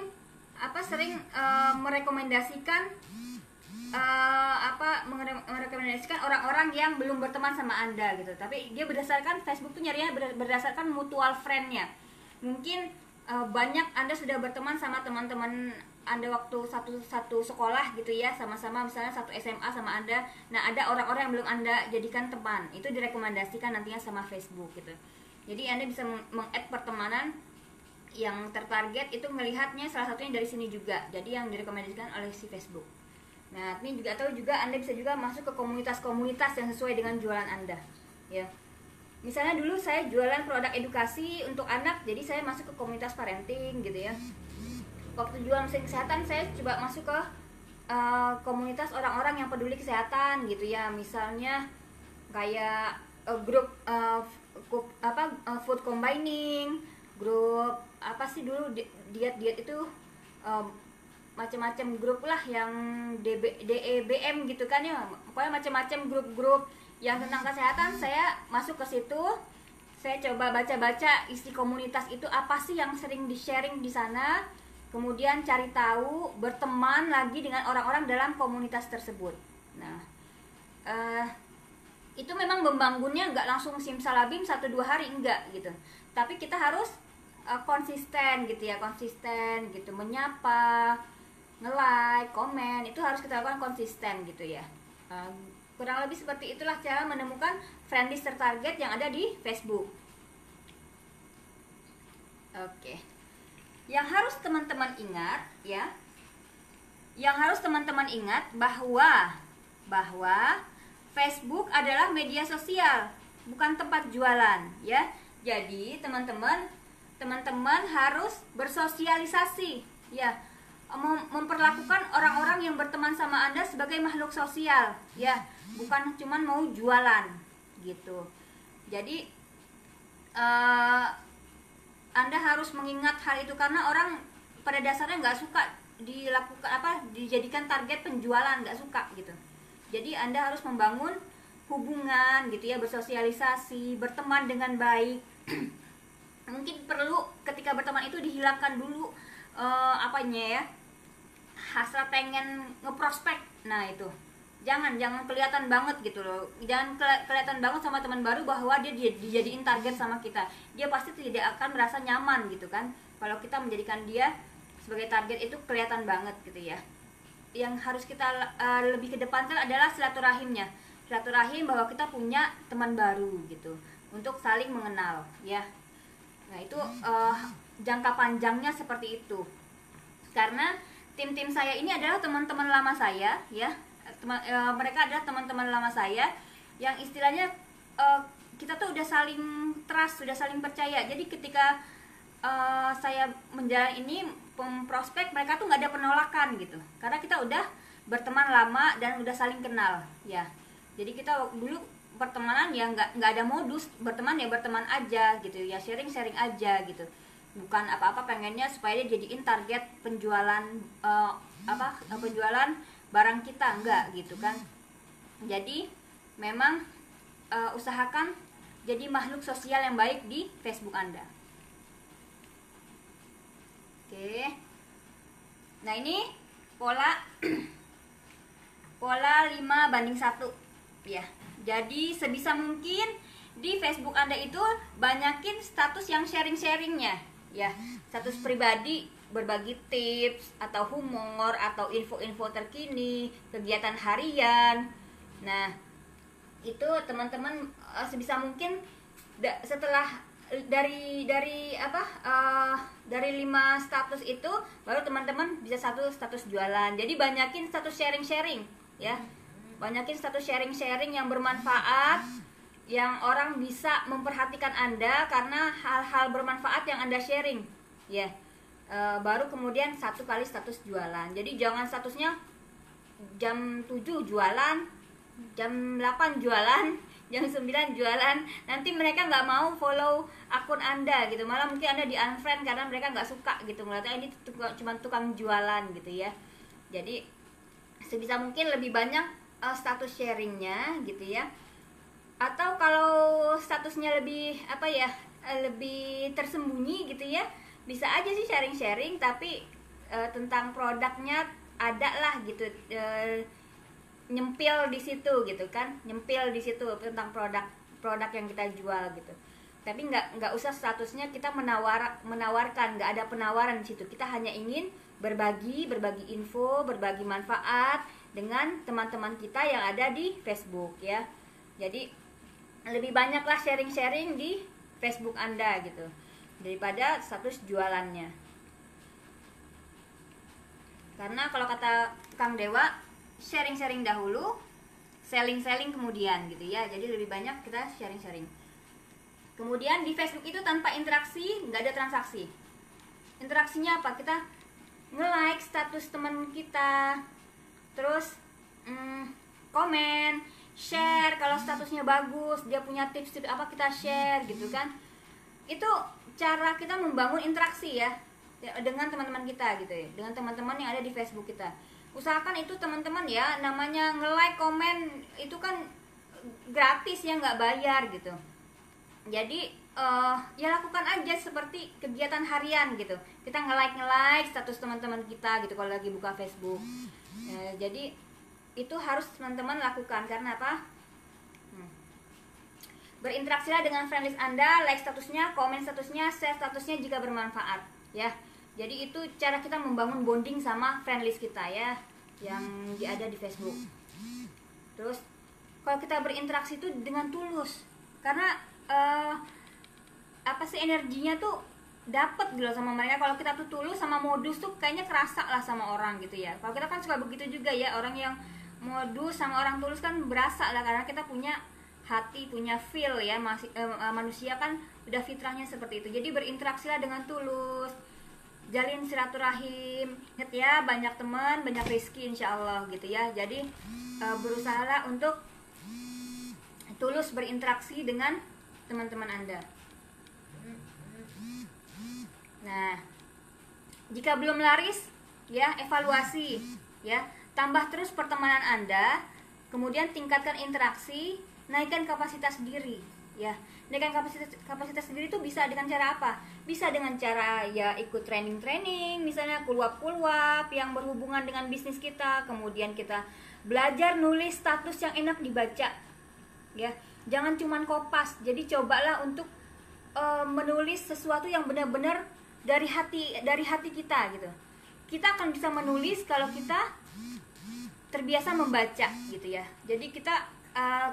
B: merekomendasikan merekomendasikan orang-orang yang belum berteman sama Anda gitu. Tapi dia berdasarkan Facebook tuh nyarinya berdasarkan mutual friend-nya. Mungkin banyak Anda sudah berteman sama teman-teman Anda waktu satu sekolah gitu ya, sama-sama misalnya satu SMA sama Anda. Nah, ada orang-orang yang belum Anda jadikan teman, itu direkomendasikan nantinya sama Facebook gitu. Jadi Anda bisa meng-add pertemanan yang tertarget itu melihatnya salah satunya dari sini juga. Jadi yang direkomendasikan oleh si Facebook. Nah, ini juga tahu juga Anda bisa juga masuk ke komunitas-komunitas yang sesuai dengan jualan Anda. Ya. Misalnya dulu saya jualan produk edukasi untuk anak, jadi saya masuk ke komunitas parenting gitu ya. Waktu jual mesin kesehatan saya coba masuk ke komunitas orang-orang yang peduli kesehatan gitu ya. Misalnya kayak grup food combining, grup apa sih dulu diet itu macam-macam grup lah yang DEBM gitu kan ya, pokoknya macam-macam grup-grup yang tentang kesehatan. Saya masuk ke situ, saya coba baca-baca isi komunitas itu apa sih yang sering di-sharing di sana, kemudian cari tahu, berteman lagi dengan orang-orang dalam komunitas tersebut. Nah, itu memang membangunnya nggak langsung simsalabim 1-2 hari, enggak gitu, tapi kita harus konsisten gitu ya, konsisten gitu, menyapa, nge-like, komen, itu harus kita lakukan konsisten gitu ya. Kurang lebih seperti itulah cara menemukan friendlist tertarget yang ada di Facebook. Oke. Yang harus teman-teman ingat ya, yang harus teman-teman ingat bahwa Facebook adalah media sosial, bukan tempat jualan ya. Jadi teman-teman harus bersosialisasi ya, memperlakukan orang-orang yang berteman sama Anda sebagai makhluk sosial ya, bukan cuman mau jualan gitu. Jadi Anda harus mengingat hal itu karena orang pada dasarnya nggak suka dijadikan target penjualan, nggak suka gitu. Jadi Anda harus membangun hubungan gitu ya, bersosialisasi, berteman dengan baik. Mungkin perlu ketika berteman itu dihilangkan dulu hasrat pengen ngeprospek. Nah itu jangan kelihatan banget gitu loh, jangan kelihatan banget sama teman baru bahwa dia dijadiin target sama kita. Dia pasti tidak akan merasa nyaman gitu kan kalau kita menjadikan dia sebagai target, itu kelihatan banget gitu ya. Yang harus kita lebih kedepankan adalah silaturahimnya, silaturahim bahwa kita punya teman baru gitu, untuk saling mengenal ya. Nah itu jangka panjangnya seperti itu, karena tim-tim saya ini adalah teman-teman lama saya ya. Mereka adalah teman-teman lama saya yang istilahnya kita tuh udah saling trust, sudah saling percaya. Jadi ketika saya menjalani ini prospek, mereka tuh nggak ada penolakan gitu, karena kita udah berteman lama dan udah saling kenal ya. Jadi kita dulu pertemanan ya nggak ada modus, berteman ya berteman aja gitu ya, sharing aja gitu, bukan apa-apa pengennya supaya dia jadiin target penjualan penjualan barang kita, enggak gitu kan. Jadi memang usahakan jadi makhluk sosial yang baik di Facebook Anda. Oke. Nah ini pola 5:1 ya. Jadi sebisa mungkin di Facebook Anda itu banyakin status yang sharing-sharingnya ya, status pribadi berbagi tips atau humor atau info-info terkini, kegiatan harian. Nah, itu teman-teman sebisa mungkin setelah dari 5 status itu baru teman-teman bisa satu status jualan. Jadi banyakin status sharing-sharing ya. Banyakin status sharing-sharing yang bermanfaat, yang orang bisa memperhatikan Anda karena hal-hal bermanfaat yang Anda sharing ya. Baru kemudian 1 kali status jualan. Jadi jangan statusnya jam 7 jualan, jam 8 jualan, jam 9 jualan. Nanti mereka nggak mau follow akun Anda gitu. Malah mungkin Anda di unfriend karena mereka nggak suka gitu, ngeliatnya ini cuma tukang jualan gitu ya. Jadi sebisa mungkin lebih banyak status sharingnya gitu ya. Atau kalau statusnya lebih lebih tersembunyi gitu ya, bisa aja sih sharing-sharing tapi tentang produknya ada lah gitu, nyempil di situ gitu kan, nyempil di situ tentang produk yang kita jual gitu. Tapi nggak usah statusnya kita menawarkan, nggak ada penawaran di situ. Kita hanya ingin berbagi info, berbagi manfaat dengan teman-teman kita yang ada di Facebook ya. Jadi lebih banyaklah sharing-sharing di Facebook Anda gitu daripada status jualannya. Karena kalau kata Kang Dewa, sharing-sharing dahulu, selling-selling kemudian gitu ya. Jadi lebih banyak kita sharing-sharing. Kemudian di Facebook itu tanpa interaksi, nggak ada transaksi. Interaksinya apa? Kita nge-like status teman kita, terus komen, share kalau statusnya bagus, dia punya tips-tips apa kita share gitu kan. Itu cara kita membangun interaksi ya dengan teman-teman kita gitu ya, dengan teman-teman yang ada di Facebook kita. Usahakan itu teman-teman ya, namanya nge-like, komen itu kan gratis ya, nggak bayar gitu. Jadi ya lakukan aja seperti kegiatan harian gitu. Kita nge-like status teman-teman kita gitu kalau lagi buka Facebook. Jadi itu harus teman-teman lakukan. Karena apa? Berinteraksilah dengan friendlist Anda, like statusnya, komen statusnya, share statusnya jika bermanfaat ya. Jadi itu cara kita membangun bonding sama friendlist kita ya, yang ada di Facebook. Terus kalau kita berinteraksi itu dengan tulus, karena energinya tuh dapat gitu sama mereka. Kalau kita tuh tulus sama modus tuh kayaknya kerasa lah sama orang gitu ya. Kalau kita kan suka begitu juga ya, orang yang modus sama orang tulus kan berasa lah, karena kita punya hati, punya feel ya. Manusia kan udah fitrahnya seperti itu. Jadi berinteraksilah dengan tulus, jalin silaturahim. Ingat ya, banyak teman, banyak rezeki insyaallah gitu ya. Jadi berusahalah untuk tulus berinteraksi dengan teman-teman Anda. Nah, jika belum laris ya, evaluasi ya, tambah terus pertemanan Anda, kemudian tingkatkan interaksi, naikkan kapasitas diri ya. Naikkan kapasitas diri itu bisa dengan cara apa? Bisa dengan cara ya ikut training, misalnya kulwap yang berhubungan dengan bisnis kita. Kemudian kita belajar nulis status yang enak dibaca ya. Jangan cuman kopas. Jadi cobalah untuk menulis sesuatu yang benar-benar dari hati kita gitu. Kita akan bisa menulis kalau kita terbiasa membaca gitu ya. Jadi kita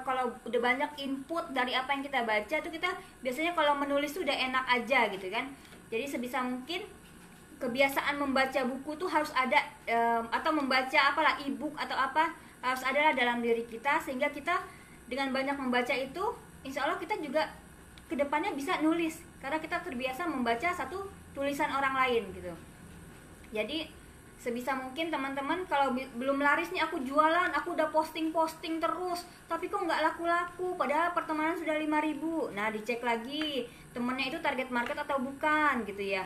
B: kalau udah banyak input dari apa yang kita baca tuh, kita biasanya kalau menulis tuh udah enak aja gitu kan. Jadi sebisa mungkin kebiasaan membaca buku tuh harus ada, atau membaca apalah e-book atau apa, harus ada dalam diri kita, sehingga kita dengan banyak membaca itu insya Allah kita juga kedepannya bisa nulis, karena kita terbiasa membaca satu tulisan orang lain gitu. Jadi sebisa mungkin teman-teman, kalau belum laris nih, aku jualan, aku udah posting terus, tapi kok nggak laku-laku, padahal pertemanan sudah 5.000. Nah, dicek lagi temennya itu target market atau bukan gitu ya.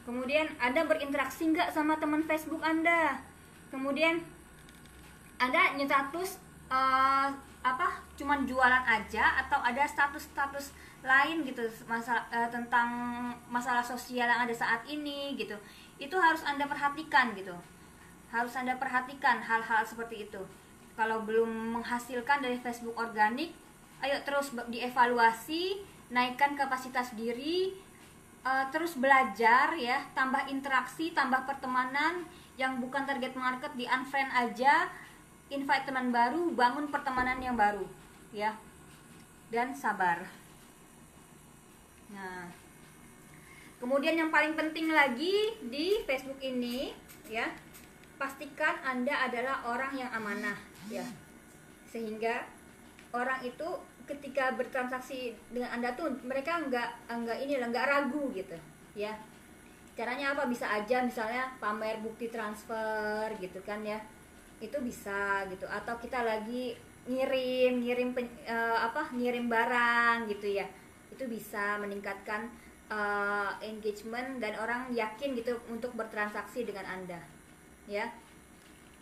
B: Kemudian Anda berinteraksi nggak sama teman Facebook Anda. Kemudian Anda nyetatus cuman jualan aja, atau ada status lain gitu, tentang masalah sosial yang ada saat ini gitu. Itu harus Anda perhatikan gitu. Harus Anda perhatikan hal-hal seperti itu. Kalau belum menghasilkan dari Facebook organik, ayo terus dievaluasi, naikkan kapasitas diri, terus belajar ya, tambah interaksi, tambah pertemanan. Yang bukan target market di unfriend aja, invite teman baru, bangun pertemanan yang baru ya, dan sabar. Nah, kemudian yang paling penting lagi di Facebook ini ya, pastikan Anda adalah orang yang amanah ya, sehingga orang itu ketika bertransaksi dengan Anda tuh mereka nggak ragu gitu ya. Caranya apa? Bisa aja misalnya pamer bukti transfer gitu kan ya, itu bisa gitu, atau kita lagi ngirim barang gitu ya, itu bisa meningkatkan engagement dan orang yakin gitu untuk bertransaksi dengan Anda ya.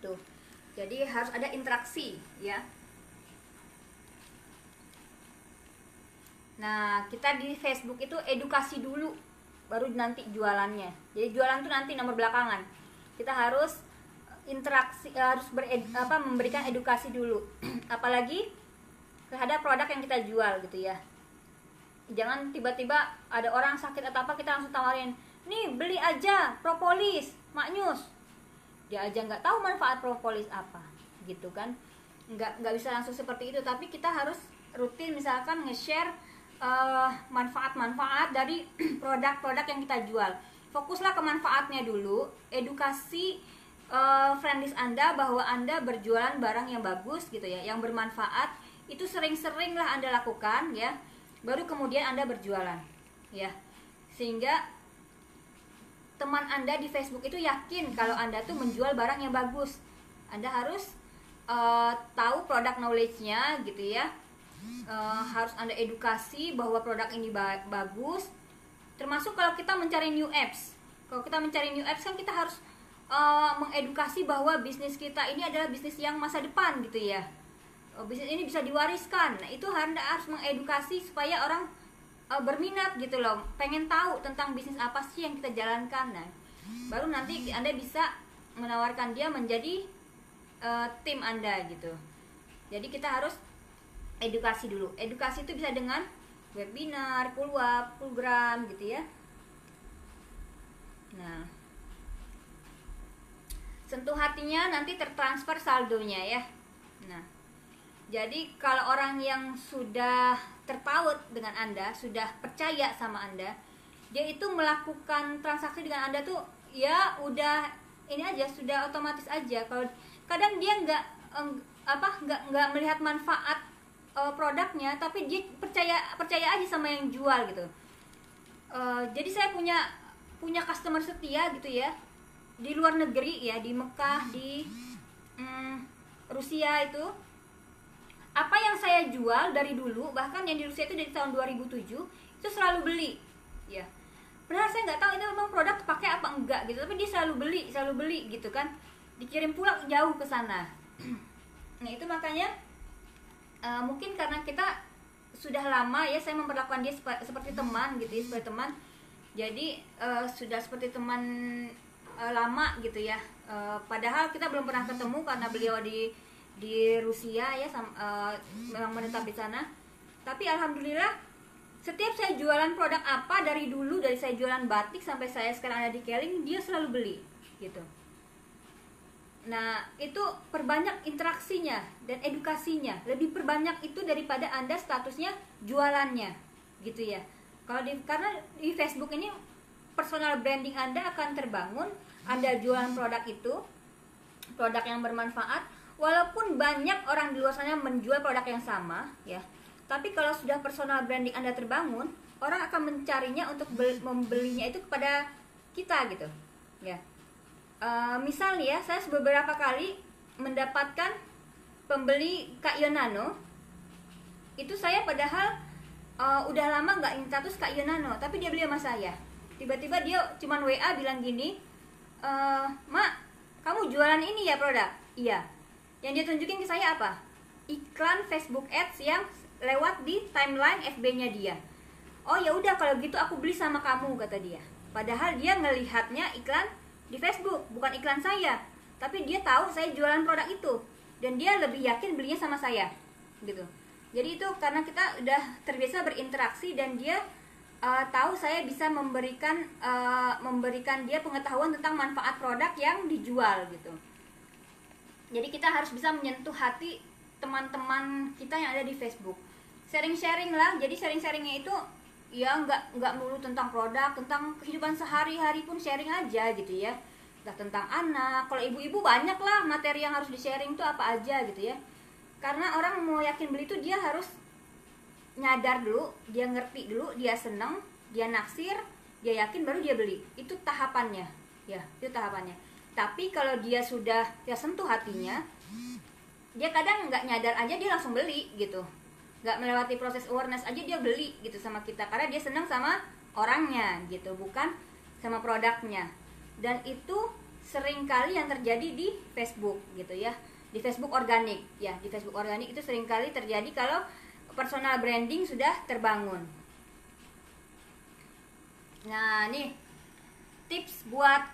B: Tuh, jadi harus ada interaksi ya. Nah, kita di Facebook itu edukasi dulu, baru nanti jualannya. Jadi jualan tuh nanti nomor belakangan. Kita harus interaksi, harus memberikan edukasi dulu. Apalagi terhadap produk yang kita jual gitu ya. Jangan tiba-tiba ada orang sakit atau apa kita langsung tawarin, nih beli aja propolis, maknyus. Dia aja nggak tahu manfaat propolis apa, gitu kan? Nggak bisa langsung seperti itu. Tapi kita harus rutin misalkan nge-share manfaat-manfaat dari produk-produk yang kita jual. Fokuslah ke manfaatnya dulu, edukasi friendlist Anda bahwa Anda berjualan barang yang bagus gitu ya, yang bermanfaat. Itu sering-seringlah Anda lakukan ya, baru kemudian Anda berjualan ya, sehingga teman Anda di Facebook itu yakin kalau Anda tuh menjual barang yang bagus. Anda harus tahu produk knowledge-nya gitu ya. Harus Anda edukasi bahwa produk ini bagus. Termasuk kalau kita mencari new apps. Kalau kita mencari new apps kan kita harus mengedukasi bahwa bisnis kita ini adalah bisnis yang masa depan gitu ya. Bisnis ini bisa diwariskan. Nah, itu Anda harus mengedukasi supaya orang berminat gitu loh, pengen tahu tentang bisnis apa sih yang kita jalankan. Nah, baru nanti Anda bisa menawarkan dia menjadi tim Anda gitu. Jadi kita harus edukasi dulu. Edukasi itu bisa dengan webinar, program gitu ya. Nah, sentuh hatinya nanti tertransfer saldonya ya. Nah, jadi kalau orang yang sudah terpaut dengan Anda, sudah percaya sama Anda, dia itu melakukan transaksi dengan Anda tuh ya udah ini aja, sudah otomatis aja. Kalau kadang dia nggak melihat manfaat produknya, tapi dia percaya aja sama yang jual gitu. Jadi saya punya customer setia gitu ya, di luar negeri ya, di Mekah, di Rusia itu. Apa yang saya jual dari dulu, bahkan yang di Rusia itu dari tahun 2007 itu selalu beli ya. Padahal saya nggak tahu itu memang produk pakai apa enggak gitu, tapi dia selalu beli gitu kan, dikirim pulang jauh ke sana. Nah, itu makanya mungkin karena kita sudah lama ya, saya memperlakukan dia seperti teman gitu ya, seperti teman. Jadi sudah seperti teman lama gitu ya. Padahal kita belum pernah ketemu karena beliau di Rusia ya, memang menetap di sana. Tapi alhamdulillah setiap saya jualan produk apa, dari dulu, dari saya jualan batik sampai saya sekarang ada di Keling, dia selalu beli gitu. Nah, itu perbanyak interaksinya dan edukasinya. Lebih perbanyak itu daripada Anda statusnya jualannya gitu ya. Karena di Facebook ini personal branding Anda akan terbangun. Anda jualan produk itu, produk yang bermanfaat, walaupun banyak orang di luar sana menjual produk yang sama ya. Tapi kalau sudah personal branding Anda terbangun, orang akan mencarinya untuk membelinya itu kepada kita gitu ya. Misal nih ya, saya beberapa kali mendapatkan pembeli Kak Yonano. Itu saya padahal udah lama nggak status Kak Yonano, tapi dia beli sama saya. Tiba-tiba dia cuman WA bilang gini, Mak, kamu jualan ini ya produk? Iya. Yang dia tunjukin ke saya apa? Iklan Facebook Ads yang lewat di timeline FB-nya dia. Oh ya udah kalau gitu aku beli sama kamu, kata dia. Padahal dia ngelihatnya iklan di Facebook, bukan iklan saya. Tapi dia tahu saya jualan produk itu dan dia lebih yakin belinya sama saya gitu. Jadi itu karena kita udah terbiasa berinteraksi dan dia tahu saya bisa memberikan dia pengetahuan tentang manfaat produk yang dijual gitu. Jadi kita harus bisa menyentuh hati teman-teman kita yang ada di Facebook. Sharing-sharing lah. Jadi sharing-sharingnya itu ya nggak melulu tentang produk, tentang kehidupan sehari-hari pun sharing aja gitu ya. Entah tentang anak. Kalau ibu-ibu banyak lah materi yang harus di-sharing tuh apa aja gitu ya. Karena orang mau yakin beli itu dia harus nyadar dulu, dia ngerti dulu, dia seneng, dia naksir, dia yakin baru dia beli. Itu tahapannya. Ya, itu tahapannya. Tapi kalau dia sudah ya sentuh hatinya, dia kadang nggak nyadar aja dia langsung beli gitu, nggak melewati proses awareness aja dia beli gitu sama kita, karena dia senang sama orangnya gitu, bukan sama produknya. Dan itu sering kali yang terjadi di Facebook gitu ya, di Facebook organik ya, di Facebook organik itu sering kali terjadi kalau personal branding sudah terbangun. Nah nih tips buat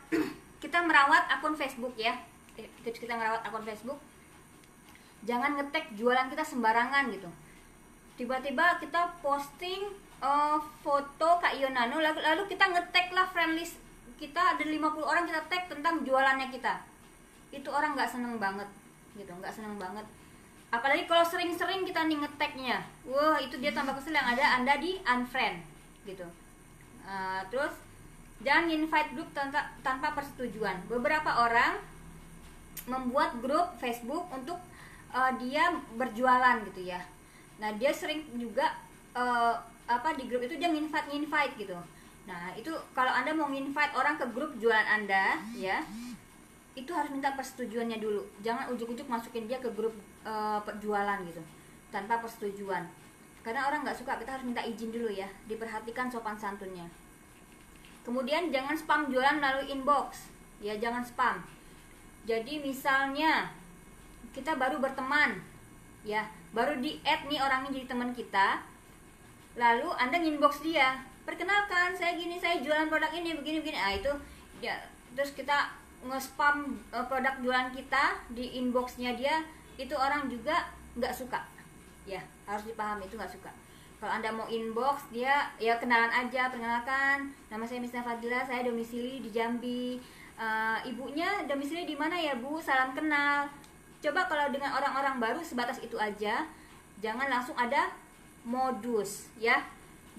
B: kita merawat akun Facebook ya, tips kita merawat akun Facebook, jangan ngetek jualan kita sembarangan gitu. Tiba-tiba kita posting foto Kak Ionano, lalu kita ngetek lah friend list kita, ada 50 orang kita tag tentang jualannya kita. Itu orang nggak seneng banget gitu, nggak seneng banget. Apalagi kalau sering-sering kita nih ngeteknya, wah itu dia tambah kesel, yang ada Anda di unfriend gitu. Terus jangan invite grup tanpa persetujuan. Beberapa orang membuat grup Facebook untuk dia berjualan gitu ya. Nah dia sering juga di grup itu dia nginvite gitu. Nah itu kalau Anda mau nginvite orang ke grup jualan Anda ya, itu harus minta persetujuannya dulu. Jangan ujuk-ujuk masukin dia ke grup jualan gitu tanpa persetujuan. Karena orang nggak suka, kita harus minta izin dulu ya. Diperhatikan sopan santunnya. Kemudian jangan spam jualan melalui inbox. Ya jangan spam. Jadi misalnya kita baru berteman, ya baru di add nih orangnya jadi teman kita, lalu Anda inbox dia, perkenalkan saya gini, saya jualan produk ini begini. Itu ya, terus kita nge-spam produk jualan kita di inboxnya dia, itu orang juga nggak suka. Ya harus dipahami, itu nggak suka. Kalau Anda mau inbox dia, ya kenalan aja, perkenalkan nama saya Miss Fadila, saya domisili di Jambi, ibunya domisili di mana ya Bu, salam kenal. Coba kalau dengan orang-orang baru sebatas itu aja, jangan langsung ada modus ya,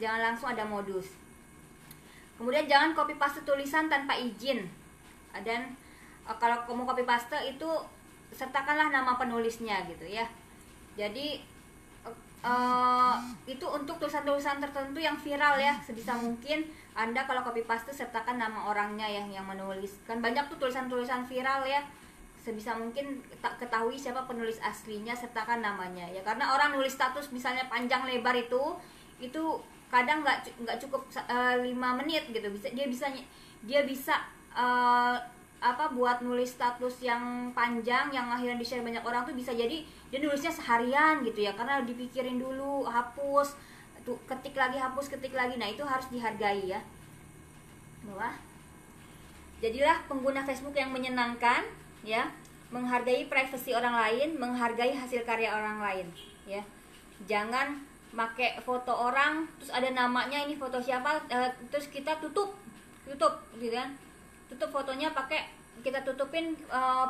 B: jangan langsung ada modus. Kemudian jangan copy paste tulisan tanpa izin. Dan kalau kamu copy paste itu sertakanlah nama penulisnya gitu ya. Jadi itu untuk tulisan-tulisan tertentu yang viral ya, sebisa mungkin Anda kalau copy paste sertakan nama orangnya yang menulis. Kan banyak tuh tulisan-tulisan viral ya, sebisa mungkin ketahui siapa penulis aslinya, sertakan namanya ya. Karena orang nulis status misalnya panjang lebar itu kadang nggak cukup 5 menit gitu, dia bisa buat nulis status yang panjang yang akhirnya di-share banyak orang tuh bisa jadi dia nulisnya seharian gitu ya, karena dipikirin dulu, hapus tuh, ketik lagi. Nah itu harus dihargai ya. Wah, jadilah pengguna Facebook yang menyenangkan ya, menghargai privasi orang lain, menghargai hasil karya orang lain ya. Jangan pakai foto orang terus ada namanya, ini foto siapa, terus kita tutup gitu kan, tutup fotonya, kita tutupin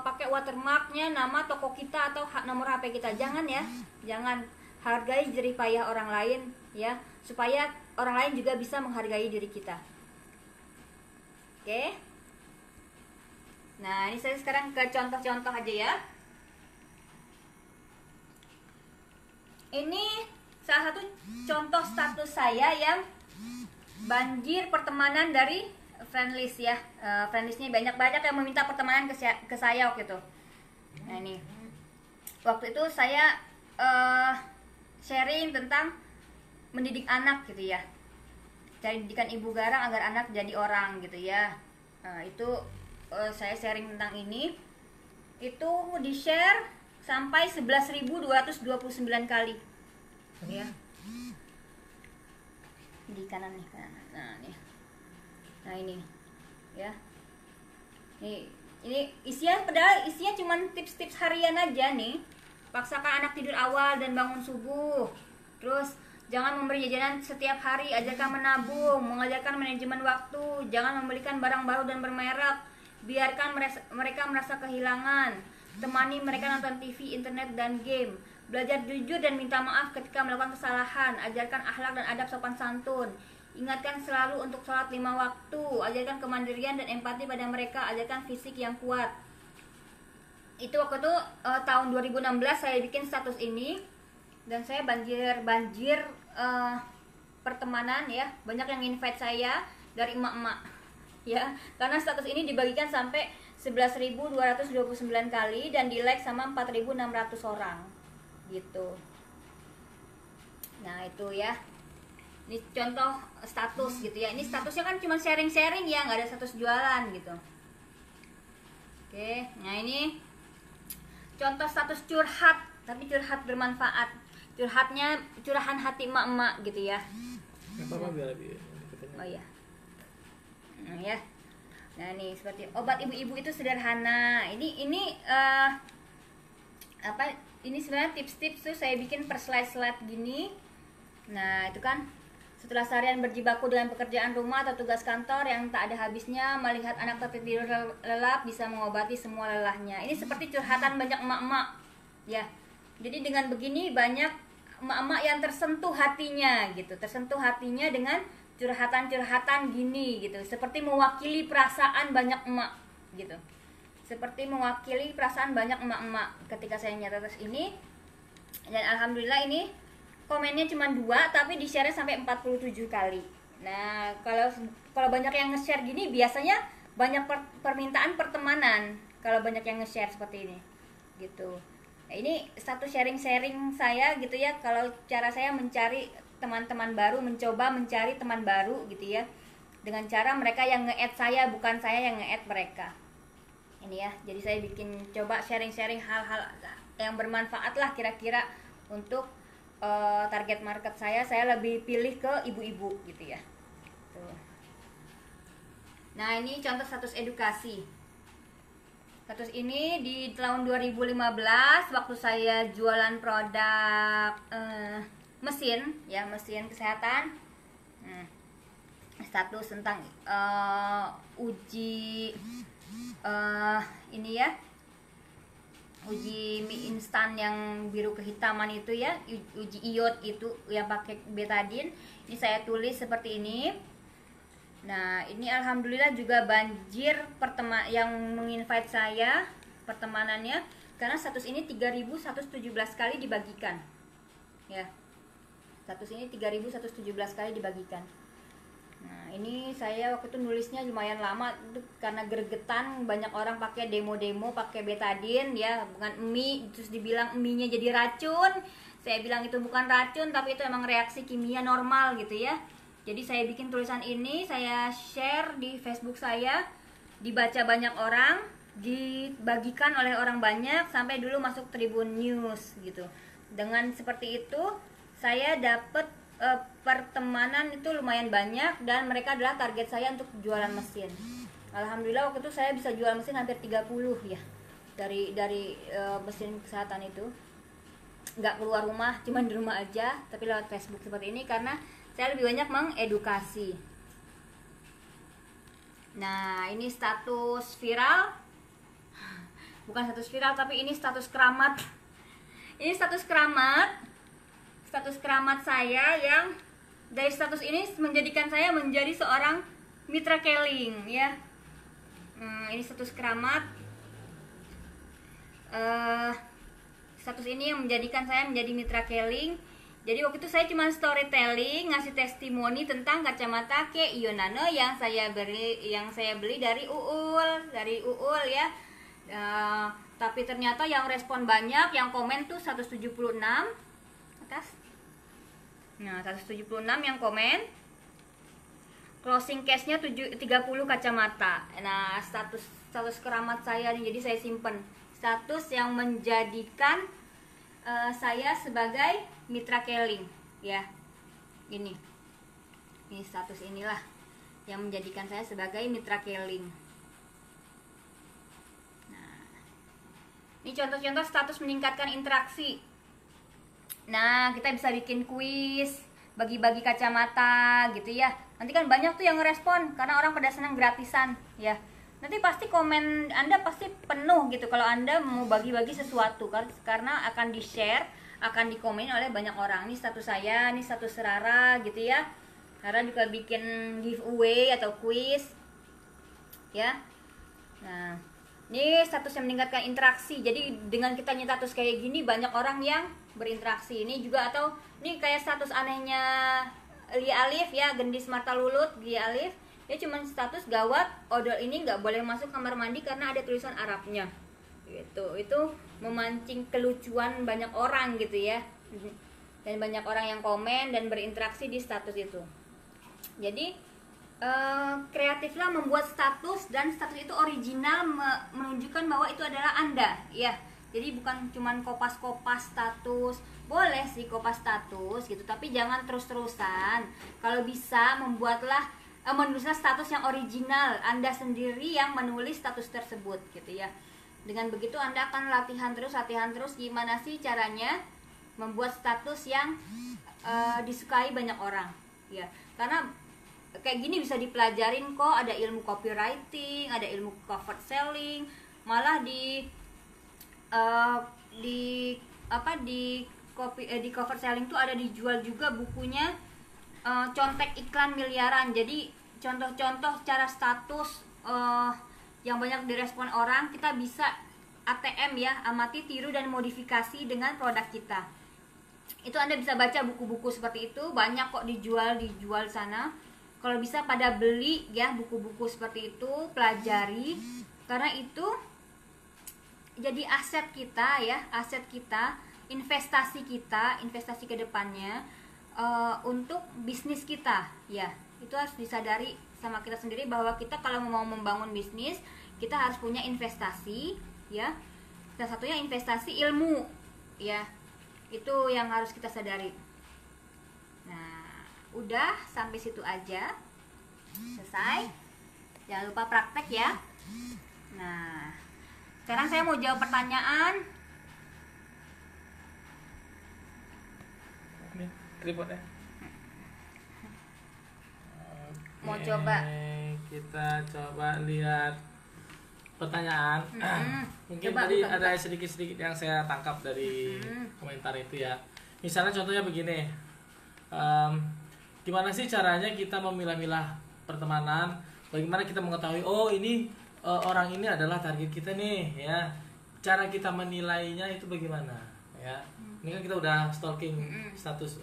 B: pakai watermarknya nama toko kita atau nomor HP kita. Jangan ya, jangan. Hargai jerih payah orang lain ya, supaya orang lain juga bisa menghargai diri kita. Oke. Nah ini saya sekarang ke contoh-contoh aja ya. Ini salah satu contoh status saya yang banjir pertemanan dari friendlist ya. Friendlistnya banyak yang meminta pertemanan ke saya waktu itu. Nah ini waktu itu saya sharing tentang mendidik anak gitu ya, cari didikan ibu garang agar anak jadi orang gitu ya. Nah itu saya sharing tentang ini, itu di share sampai 11.229 kali ya. Di kanan nih, nah ini ya, ini isinya, padahal isinya cuma tips-tips harian aja nih. Paksakan anak tidur awal dan bangun subuh. Terus Jangan memberi jajanan setiap hari, ajarkan menabung, mengajarkan manajemen waktu, jangan membelikan barang baru dan bermerek, biarkan mereka merasa kehilangan, temani mereka nonton TV, internet, dan game, belajar jujur dan minta maaf ketika melakukan kesalahan, ajarkan akhlak dan adab sopan santun, ingatkan selalu untuk sholat 5 waktu, ajarkan kemandirian dan empati pada mereka, ajarkan fisik yang kuat. Itu waktu itu tahun 2016 saya bikin status ini, dan saya banjir pertemanan ya, banyak yang invite saya dari emak-emak ya, karena status ini dibagikan sampai 11.229 kali dan di like sama 4.600 orang gitu. Nah itu ya, ini contoh status gitu ya. Ini statusnya kan cuma sharing-sharing ya, nggak ada status jualan gitu. Oke, nah ini contoh status curhat, tapi curhat bermanfaat. Curahan hati emak-emak gitu ya.
A: Apa biar lebih.
B: Oh iya. Nah ya. Nah nih seperti obat ibu-ibu itu sederhana. Ini apa? Ini sebenarnya tips-tips tuh saya bikin per slide-slide gini. Nah itu kan setelah seharian berjibaku dengan pekerjaan rumah atau tugas kantor yang tak ada habisnya, melihat anak tertidur lelap bisa mengobati semua lelahnya. Ini seperti curhatan banyak emak-emak ya. Jadi dengan begini banyak emak-emak yang tersentuh hatinya gitu, tersentuh hatinya dengan curhatan-curhatan gini gitu, seperti mewakili perasaan banyak emak gitu, seperti mewakili perasaan banyak emak-emak ketika saya nyatet ini. Dan alhamdulillah ini komennya cuma 2 tapi di share sampai 47 kali. Nah kalau banyak yang nge-share gini biasanya banyak permintaan pertemanan kalau banyak yang nge-share seperti ini gitu. Nah, ini satu sharing-sharing saya gitu ya, kalau cara saya mencari teman-teman baru, mencoba mencari teman baru gitu ya, dengan cara mereka yang nge-add saya, bukan saya yang nge-add mereka. Ini ya, jadi saya bikin coba sharing-sharing hal-hal yang bermanfaat lah kira-kira untuk target market saya lebih pilih ke ibu-ibu gitu ya. Tuh. Nah ini contoh status edukasi. Status ini di tahun 2015 waktu saya jualan produk mesin ya, mesin kesehatan. Status tentang uji ini ya, uji mie instan yang biru kehitaman itu ya, uji iod itu yang pakai betadine. Ini saya tulis seperti ini. Nah ini alhamdulillah juga banjir yang menginvite saya pertemanannya, karena status ini 3.117 kali dibagikan ya, status ini 3.117 kali dibagikan. Nah ini saya waktu itu nulisnya lumayan lama itu karena gregetan, banyak orang pakai demo-demo pakai betadine ya, bukan mie, terus dibilang mie-nya jadi racun. Saya bilang itu bukan racun tapi itu emang reaksi kimia normal gitu ya. Jadi saya bikin tulisan ini, saya share di Facebook saya, dibaca banyak orang, dibagikan oleh orang banyak, sampai dulu masuk Tribun News gitu. Dengan seperti itu, saya dapat pertemanan itu lumayan banyak dan mereka adalah target saya untuk jualan mesin. Alhamdulillah waktu itu saya bisa jual mesin hampir 30 ya. Dari mesin kesehatan itu. Nggak keluar rumah, cuma di rumah aja, tapi lewat Facebook seperti ini karena saya lebih banyak mengedukasi. Nah ini status viral, bukan status viral tapi ini status keramat. Ini status keramat saya yang dari status ini menjadikan saya menjadi seorang mitra keling ya. Ini status keramat. Status ini yang menjadikan saya menjadi mitra keling. Jadi waktu itu saya cuma storytelling, ngasih testimoni tentang kacamata Ke Ionano yang saya beli dari Uul ya. Tapi ternyata yang respon banyak, yang komen tuh 176 atas. Nah 176 yang komen. Closing case-nya 30 kacamata. Nah status keramat saya nih, jadi saya simpen status yang menjadikan saya sebagai mitra keling ya. Ini status inilah yang menjadikan saya sebagai mitra keling. Nah ini contoh-contoh status meningkatkan interaksi. Nah kita bisa bikin kuis, bagi-bagi kacamata gitu ya. Nanti kan banyak tuh yang ngerespon karena orang pada senang gratisan ya. Nanti pasti komen Anda pasti penuh gitu kalau Anda mau bagi-bagi sesuatu karena akan di-share, akan dikomen oleh banyak orang. Ini status saya, ini status Rara gitu ya. Rara juga bikin giveaway atau quiz ya. Nah, ini status yang meningkatkan interaksi. Jadi dengan kita status kayak gini banyak orang yang berinteraksi. Ini juga atau ini kayak status anehnya Lia Alif ya, Gendis Marta Lulut, Lia Alif. Dia cuma status gawat, odol ini nggak boleh masuk kamar mandi karena ada tulisan Arabnya. Gitu. Itu memancing kelucuan banyak orang gitu ya. Dan banyak orang yang komen dan berinteraksi di status itu. Jadi kreatiflah membuat status dan status itu original menunjukkan bahwa itu adalah Anda ya. Jadi bukan cuman kopas-kopas status. Boleh sih kopas status gitu, tapi jangan terus-terusan. Kalau bisa membuatlah menulislah status yang original, Anda sendiri yang menulis status tersebut gitu ya. Dengan begitu Anda akan latihan terus gimana sih caranya membuat status yang disukai banyak orang ya. Karena kayak gini bisa dipelajarin kok, ada ilmu copywriting, ada ilmu cover selling, malah di cover selling tuh ada dijual juga bukunya contek iklan miliaran. Jadi contoh-contoh cara status yang banyak direspon orang, kita bisa ATM ya, amati, tiru dan modifikasi dengan produk kita. Itu Anda bisa baca buku-buku seperti itu, banyak kok dijual sana. Kalau bisa pada beli ya buku-buku seperti itu, pelajari karena itu jadi aset kita ya, aset kita, investasi ke depannya untuk bisnis kita ya. Itu harus disadari sama kita sendiri bahwa kita kalau mau membangun bisnis, kita harus punya investasi ya. Dan satunya investasi ilmu ya. Itu yang harus kita sadari. Nah, udah sampai situ aja. Selesai. Jangan lupa praktek ya. Nah, sekarang saya mau jawab pertanyaan.
A: Ini tripodnya.
B: Mau coba.
A: Kita coba lihat pertanyaan. Mungkin
B: Coba
A: tadi
B: buka.
A: ada sedikit-sedikit yang saya tangkap dari komentar itu ya. Misalnya contohnya begini. Gimana sih caranya kita memilah-milah pertemanan? Bagaimana kita mengetahui oh ini orang ini adalah target kita nih ya. Cara kita menilainya itu bagaimana ya? Ini kan kita udah stalking status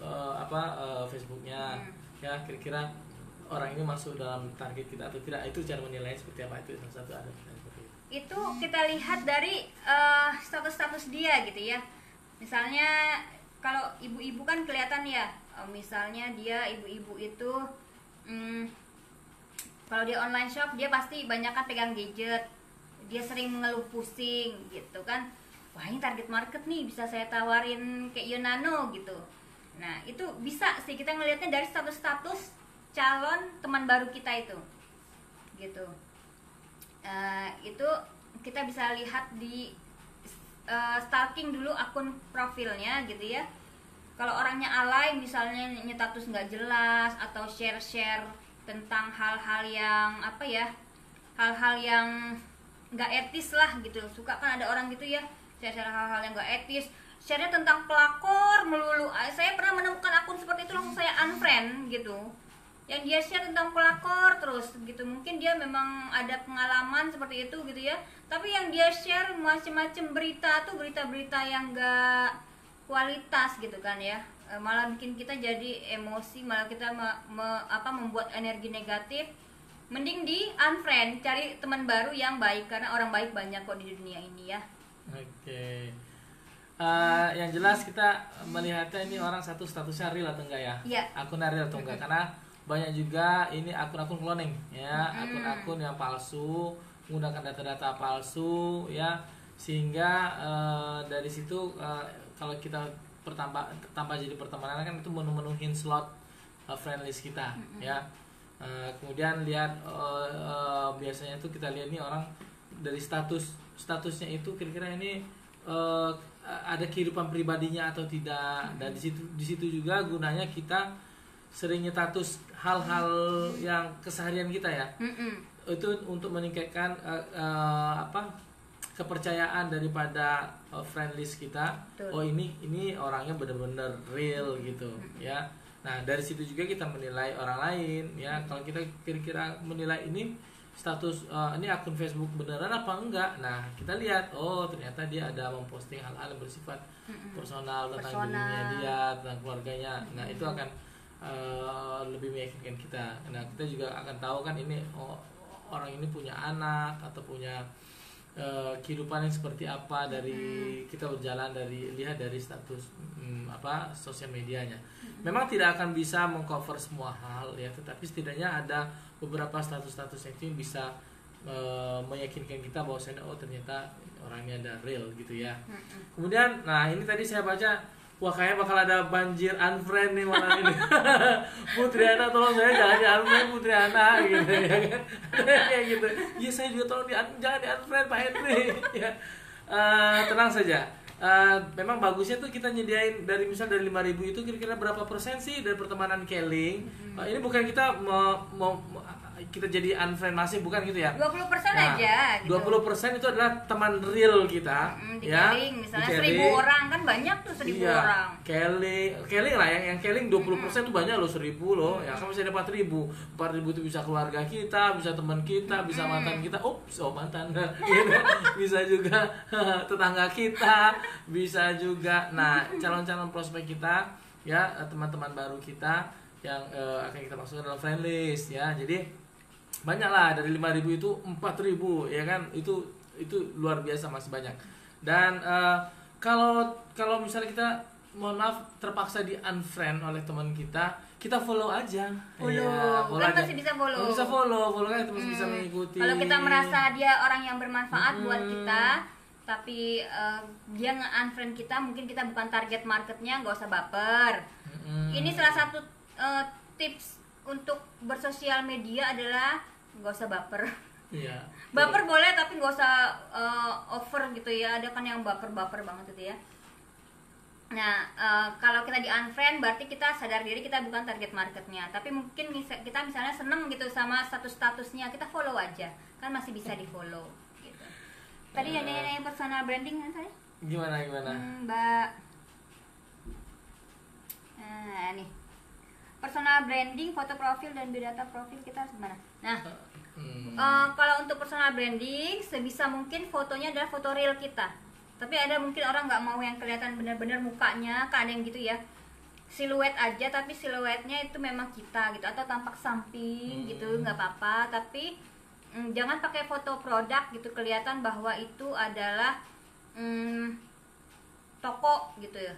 A: Facebooknya ya, kira-kira orang ini masuk dalam target kita atau tidak. Itu cara menilai seperti apa, itu salah satu ada seperti itu.
B: Itu kita lihat dari status-status dia gitu ya. Misalnya kalau ibu-ibu kan kelihatan ya, misalnya dia ibu-ibu itu kalau dia online shop dia pasti banyak kan pegang gadget, dia sering mengeluh pusing gitu kan. Wah, ini target market nih, bisa saya tawarin kayak Yonano gitu. Nah, itu bisa sih kita ngelihatnya dari status-status calon teman baru kita itu gitu. Itu kita bisa lihat di stalking dulu akun profilnya gitu ya. Kalau orangnya alay misalnya status nggak jelas atau share tentang hal-hal yang hal-hal yang nggak etis lah gitu. Suka kan ada orang gitu ya, share hal-hal yang nggak etis, share-nya tentang pelakor melulu. Saya pernah menemukan akun seperti itu, langsung saya unfriend gitu. Yang dia share tentang pelakor terus gitu. Mungkin dia memang ada pengalaman seperti itu gitu ya, tapi yang dia share macam-macam berita tuh berita-berita yang nggak kualitas gitu kan ya. Malah bikin kita jadi emosi, malah kita membuat energi negatif. Mending di unfriend, cari teman baru yang baik, karena orang baik banyak kok di dunia ini ya.
A: Oke. Yang jelas kita melihatnya ini orang satu statusnya real atau enggak ya?
B: Iya.
A: Akunnya real atau enggak? Karena banyak juga ini akun-akun cloning ya, akun-akun yang palsu, menggunakan data-data palsu ya, sehingga dari situ kalau kita tambah jadi pertemanan kan itu memenuhi slot friend list kita ya. Kemudian lihat biasanya itu kita lihat nih orang dari statusnya itu kira-kira ini ada kehidupan pribadinya atau tidak. Dan di situ juga gunanya kita sering status hal-hal yang keseharian kita ya. Itu untuk meningkatkan kepercayaan daripada friend list kita.
B: Betul.
A: Oh ini orangnya benar-benar real gitu ya. Nah dari situ juga kita menilai orang lain ya. Kalau kita kira-kira menilai ini status ini akun Facebook beneran apa enggak, nah kita lihat oh ternyata dia ada memposting hal-hal yang bersifat personal tentang dirinya dia, tentang keluarganya. Nah itu akan lebih meyakinkan kita. Nah kita juga akan tahu kan ini orang ini punya anak atau punya kehidupan yang seperti apa dari kita berjalan lihat dari status sosial medianya. Memang tidak akan bisa mengcover semua hal ya, tetapi setidaknya ada beberapa status-status yang bisa meyakinkan kita bahwasanya oh ternyata orangnya ada real gitu ya. Kemudian nah ini tadi saya baca wah kayaknya bakal ada banjir unfriend nih malam ini. Putriana tolong saya jangan di unfriend Putriana gitu ya kan. Kayak gitu. Iya saya juga tolong jangan di unfriend Pak Henry ya. Tenang saja. Memang bagusnya tuh kita nyediain dari 5.000 itu kira-kira berapa persen sih dari pertemanan Keling. Ini bukan kita kita jadi unfriend masih bukan gitu ya.
B: 20% aja gitu.
A: 20% itu adalah teman real kita
B: di
A: ya.
B: Keling misalnya 1.000 orang kan banyak tuh 1.000 orang.
A: Keling lah yang Keling 20% tuh banyak loh 1.000 loh. Ya kan bisa dapat 4.000 itu bisa keluarga kita, bisa teman kita, bisa mantan kita. Mantan. Gitu. Bisa juga tetangga kita, bisa juga calon-calon prospek kita ya, teman-teman baru kita yang akan kita masukkan dalam friend list ya. Jadi banyak lah dari 5.000 itu 4.000 ya kan, itu luar biasa masih banyak. Dan kalau misalnya kita mohon maaf terpaksa di unfriend oleh teman kita follow aja.
B: Follow kan masih bisa follow.
A: Bisa follow kan masih bisa mengikuti.
B: Kalau kita merasa dia orang yang bermanfaat buat kita, tapi dia nge-unfriend kita, mungkin kita bukan target marketnya, nggak usah baper. Ini salah satu tips untuk bersosial media adalah nggak usah baper.
A: Iya.
B: Baper boleh tapi nggak usah over gitu ya. Ada kan yang baper banget gitu ya. Nah kalau kita di unfriend berarti kita sadar diri kita bukan target marketnya. Tapi mungkin kita misalnya seneng gitu sama statusnya, kita follow aja kan masih bisa di follow. Gitu. Tadi yang personal branding kan saya?
A: Gimana?
B: Mbak. Nah nih. Personal branding, foto profil dan biodata profil kita harus gimana? Nah, kalau untuk personal branding, sebisa mungkin fotonya adalah foto real kita. Tapi ada mungkin orang nggak mau yang kelihatan benar-benar mukanya, kan ada yang gitu ya. Siluet aja, tapi siluetnya itu memang kita gitu, atau tampak samping gitu, nggak apa-apa. Tapi jangan pakai foto produk gitu, kelihatan bahwa itu adalah toko gitu ya.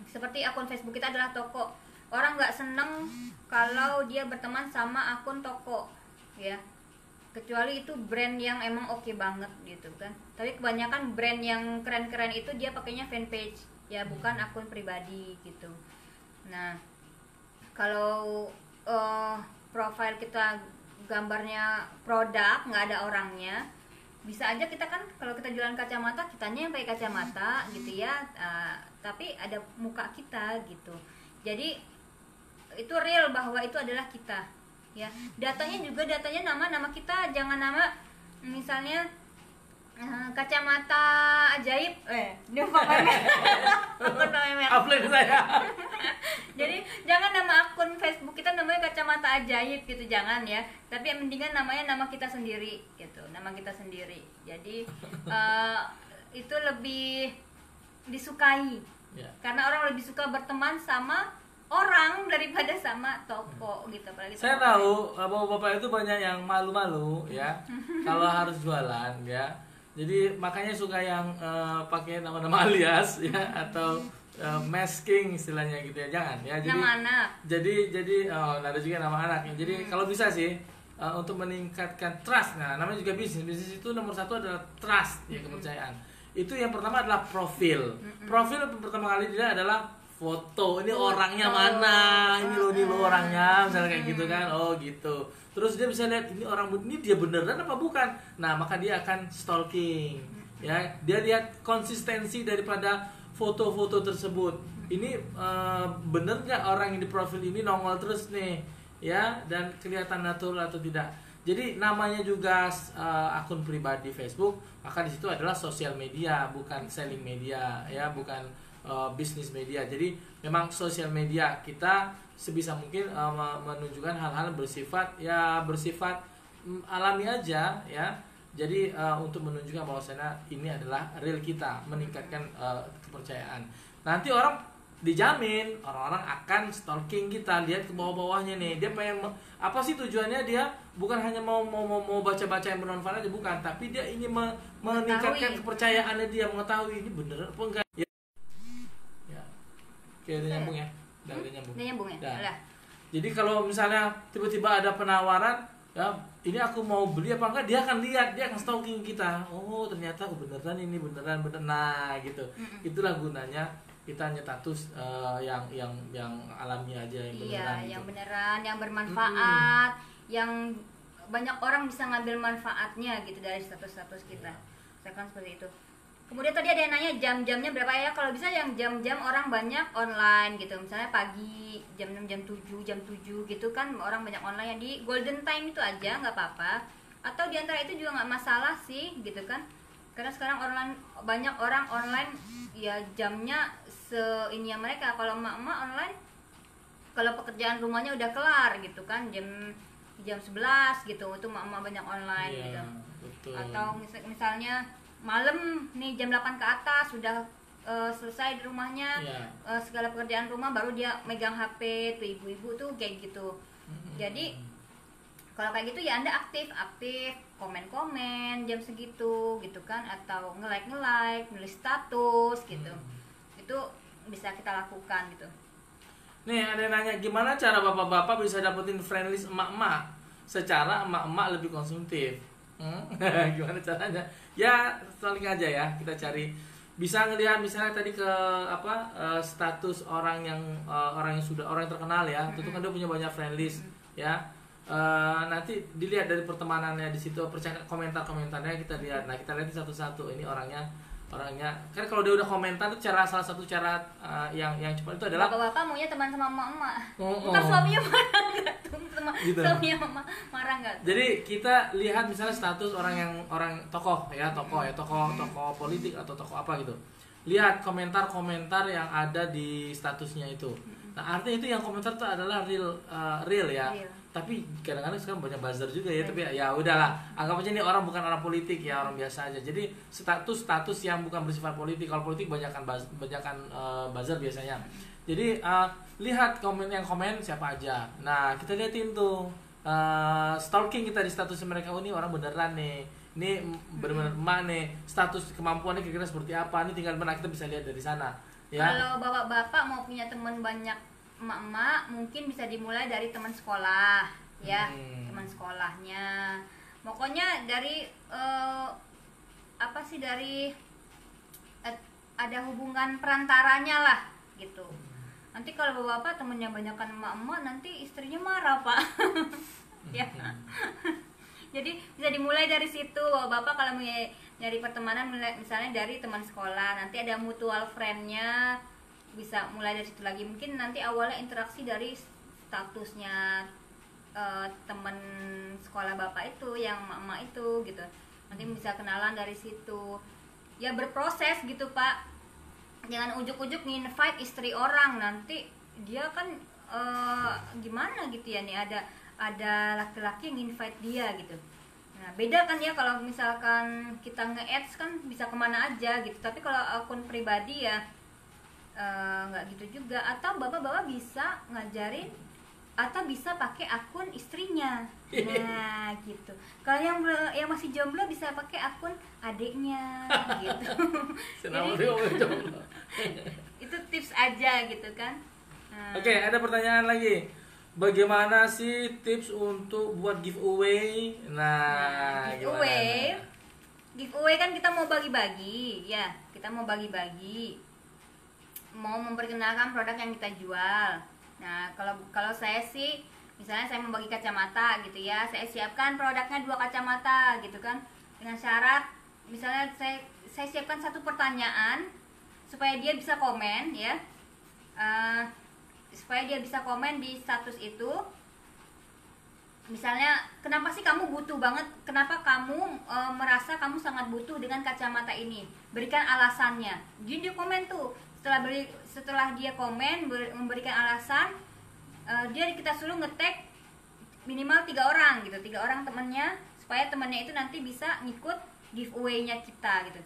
B: Seperti akun Facebook kita adalah toko. Orang nggak seneng kalau dia berteman sama akun toko ya, kecuali itu brand yang emang oke banget gitu kan. Tapi kebanyakan brand yang keren-keren itu dia pakainya fanpage ya, bukan akun pribadi gitu. Nah kalau profile kita gambarnya produk nggak ada orangnya, bisa aja kita kan kalau kita jualan kacamata kitanya yang pakai kacamata gitu ya, tapi ada muka kita gitu. Jadi itu real bahwa itu adalah kita ya. Datanya nama kita, jangan nama misalnya kacamata ajaib ini
A: upload saya.
B: Jadi jangan nama akun Facebook kita namanya kacamata ajaib gitu, jangan ya. Tapi mendingan namanya nama kita sendiri gitu, nama kita sendiri. Jadi itu lebih disukai ya. Karena orang lebih suka berteman sama orang daripada sama toko gitu. Apalagi
A: saya tahu bapak-bapak itu banyak yang malu-malu ya kalau harus jualan ya. Jadi makanya suka yang pakai nama-nama alias ya, atau masking istilahnya gitu ya. Jangan ya. Jadi
B: nama anak.
A: Jadi ada juga nama anak. Jadi kalau bisa sih untuk meningkatkan trust. Nah, namanya juga bisnis itu nomor satu adalah trust ya, kepercayaan. Itu yang pertama adalah profil. Profil pertama kali dia adalah foto, ini orangnya mana, ini lo orangnya, misalnya kayak gitu kan, oh gitu. Terus dia bisa lihat ini dia beneran apa bukan. Nah maka dia akan stalking, ya. Dia lihat konsistensi daripada foto-foto tersebut. ini bener nggak orang yang di profil ini nongol terus nih, ya, dan kelihatan natural atau tidak. Jadi namanya juga akun pribadi Facebook, maka di situ adalah sosial media, bukan selling media, ya, bukan bisnis media. Jadi memang sosial media kita sebisa mungkin menunjukkan hal-hal bersifat alami aja, ya. Jadi untuk menunjukkan bahwasanya ini adalah real kita, meningkatkan kepercayaan. Nanti dijamin orang-orang akan stalking kita, lihat ke bawah-bawahnya nih. Dia pengen apa sih tujuannya? Dia bukan hanya mau baca-baca yang bermanfaat aja, bukan, tapi dia ingin meningkatkan kepercayaannya, dia mengetahui ini bener apa enggak. Ya. Oke, udah nyambung ya? Udah nyambung.
B: Udah nyambung ya? Udah.
A: Jadi kalau misalnya tiba-tiba ada penawaran, ya, ini aku mau beli apa enggak, dia akan lihat, dia akan stalking kita. Oh, ternyata beneran ini, beneran. Nah, gitu. Itulah gunanya kita hanya status yang alami aja, yang beneran.
B: Iya,
A: gitu.
B: yang beneran, yang bermanfaat, yang banyak orang bisa ngambil manfaatnya gitu dari status-status kita. Misalkan seperti itu. Kemudian tadi ada yang nanya jam-jamnya berapa ya? Kalau bisa yang jam-jam orang banyak online gitu. Misalnya pagi jam 6, jam 7 gitu kan orang banyak online, ya di golden time itu aja nggak apa-apa. Atau di antara itu juga nggak masalah sih gitu kan. Karena sekarang banyak orang online ya jamnya seininya mereka. Kalau emak-emak online, kalau pekerjaan rumahnya udah kelar gitu kan jam 11 gitu, itu emak-emak banyak online gitu.
A: Betul.
B: Atau misalnya malam nih jam 8 ke atas sudah selesai di rumahnya, segala pekerjaan rumah, baru dia megang HP. Tuh ibu-ibu tuh kayak gitu. Jadi kalau kayak gitu ya Anda aktif komen-komen jam segitu gitu kan, atau nge-like nulis status gitu. Itu bisa kita lakukan gitu.
A: Nih ada yang nanya, gimana cara bapak-bapak bisa dapetin friendlist emak-emak secara emak-emak lebih konsumtif? Gimana caranya? Ya stalking aja ya, kita cari. Bisa ngelihat misalnya tadi ke status orang yang terkenal ya, tentu kan dia punya banyak friendlist ya. Nanti dilihat dari pertemanannya di situ, komentarnya kita lihat. Nah, kita lihat satu-satu, ini orangnya kan kalau dia udah komentar tuh salah satu cara yang cepat itu adalah
B: bapak-bapak maunya teman sama emak-emak. Bukan suaminya marah nggak tuh, gitu. Suaminya marah nggak tuh.
A: Jadi kita lihat misalnya status orang tokoh politik atau tokoh apa gitu. Lihat komentar-komentar yang ada di statusnya itu. Nah, artinya itu yang komentar itu adalah real ya. Real. Tapi kadang-kadang sekarang banyak buzzer juga ya, tapi ya udahlah, anggap aja ini orang bukan orang politik ya, orang biasa aja. Jadi status yang bukan bersifat politik. Kalau politik banyakan buzzer biasanya. Jadi lihat komen siapa aja. Nah, kita liatin tuh stalking kita di status mereka. Oh, ini orang beneran nih. Ini benar-benar emak nih. Status kemampuannya kira-kira seperti apa? Ini tinggal benar, kita bisa lihat dari sana. Ya.
B: Kalau bapak-bapak mau punya teman banyak emak-emak, mungkin bisa dimulai dari teman sekolah ya. Teman sekolahnya pokoknya dari ada hubungan perantaranya lah gitu. Nanti kalau bapak temennya banyakan emak-emak, nanti istrinya marah pak. Ya. Jadi bisa dimulai dari situ. Bapak kalau nyari pertemanan misalnya dari teman sekolah, nanti ada mutual friend-nya, bisa mulai dari situ lagi. Mungkin nanti awalnya interaksi dari statusnya teman sekolah bapak itu, yang emak itu gitu. Nanti bisa kenalan dari situ. Ya berproses gitu pak. Jangan ujuk-ujuk nge-invite istri orang, nanti dia kan gimana gitu ya nih, ada laki-laki yang invite dia gitu. Nah beda kan ya kalau misalkan kita nge-ads kan bisa kemana aja gitu. Tapi kalau akun pribadi ya nggak gitu juga. Atau bapak-bapak bisa ngajarin atau bisa pakai akun istrinya. Nah gitu. Kalau yang masih jomblo bisa pakai akun adiknya gitu. Jadi itu tips aja gitu kan.
A: Oke, ada pertanyaan lagi. Bagaimana sih tips untuk buat giveaway? Nah,
B: giveaway kan kita mau bagi-bagi ya. Kita mau bagi-bagi, mau memperkenalkan produk yang kita jual. Nah, kalau saya sih, misalnya saya membagi kacamata gitu ya, saya siapkan produknya 2 kacamata gitu kan, dengan syarat misalnya saya siapkan 1 pertanyaan supaya dia bisa komen ya. supaya dia bisa komen di status itu. Misalnya, kenapa sih kamu butuh banget, kenapa kamu merasa kamu sangat butuh dengan kacamata ini, berikan alasannya. Jadi dia komen tuh, setelah dia komen memberikan alasan, kita suruh nge-tag minimal 3 orang gitu, 3 orang temennya, supaya temennya itu nanti bisa ngikut giveaway-nya kita gitu.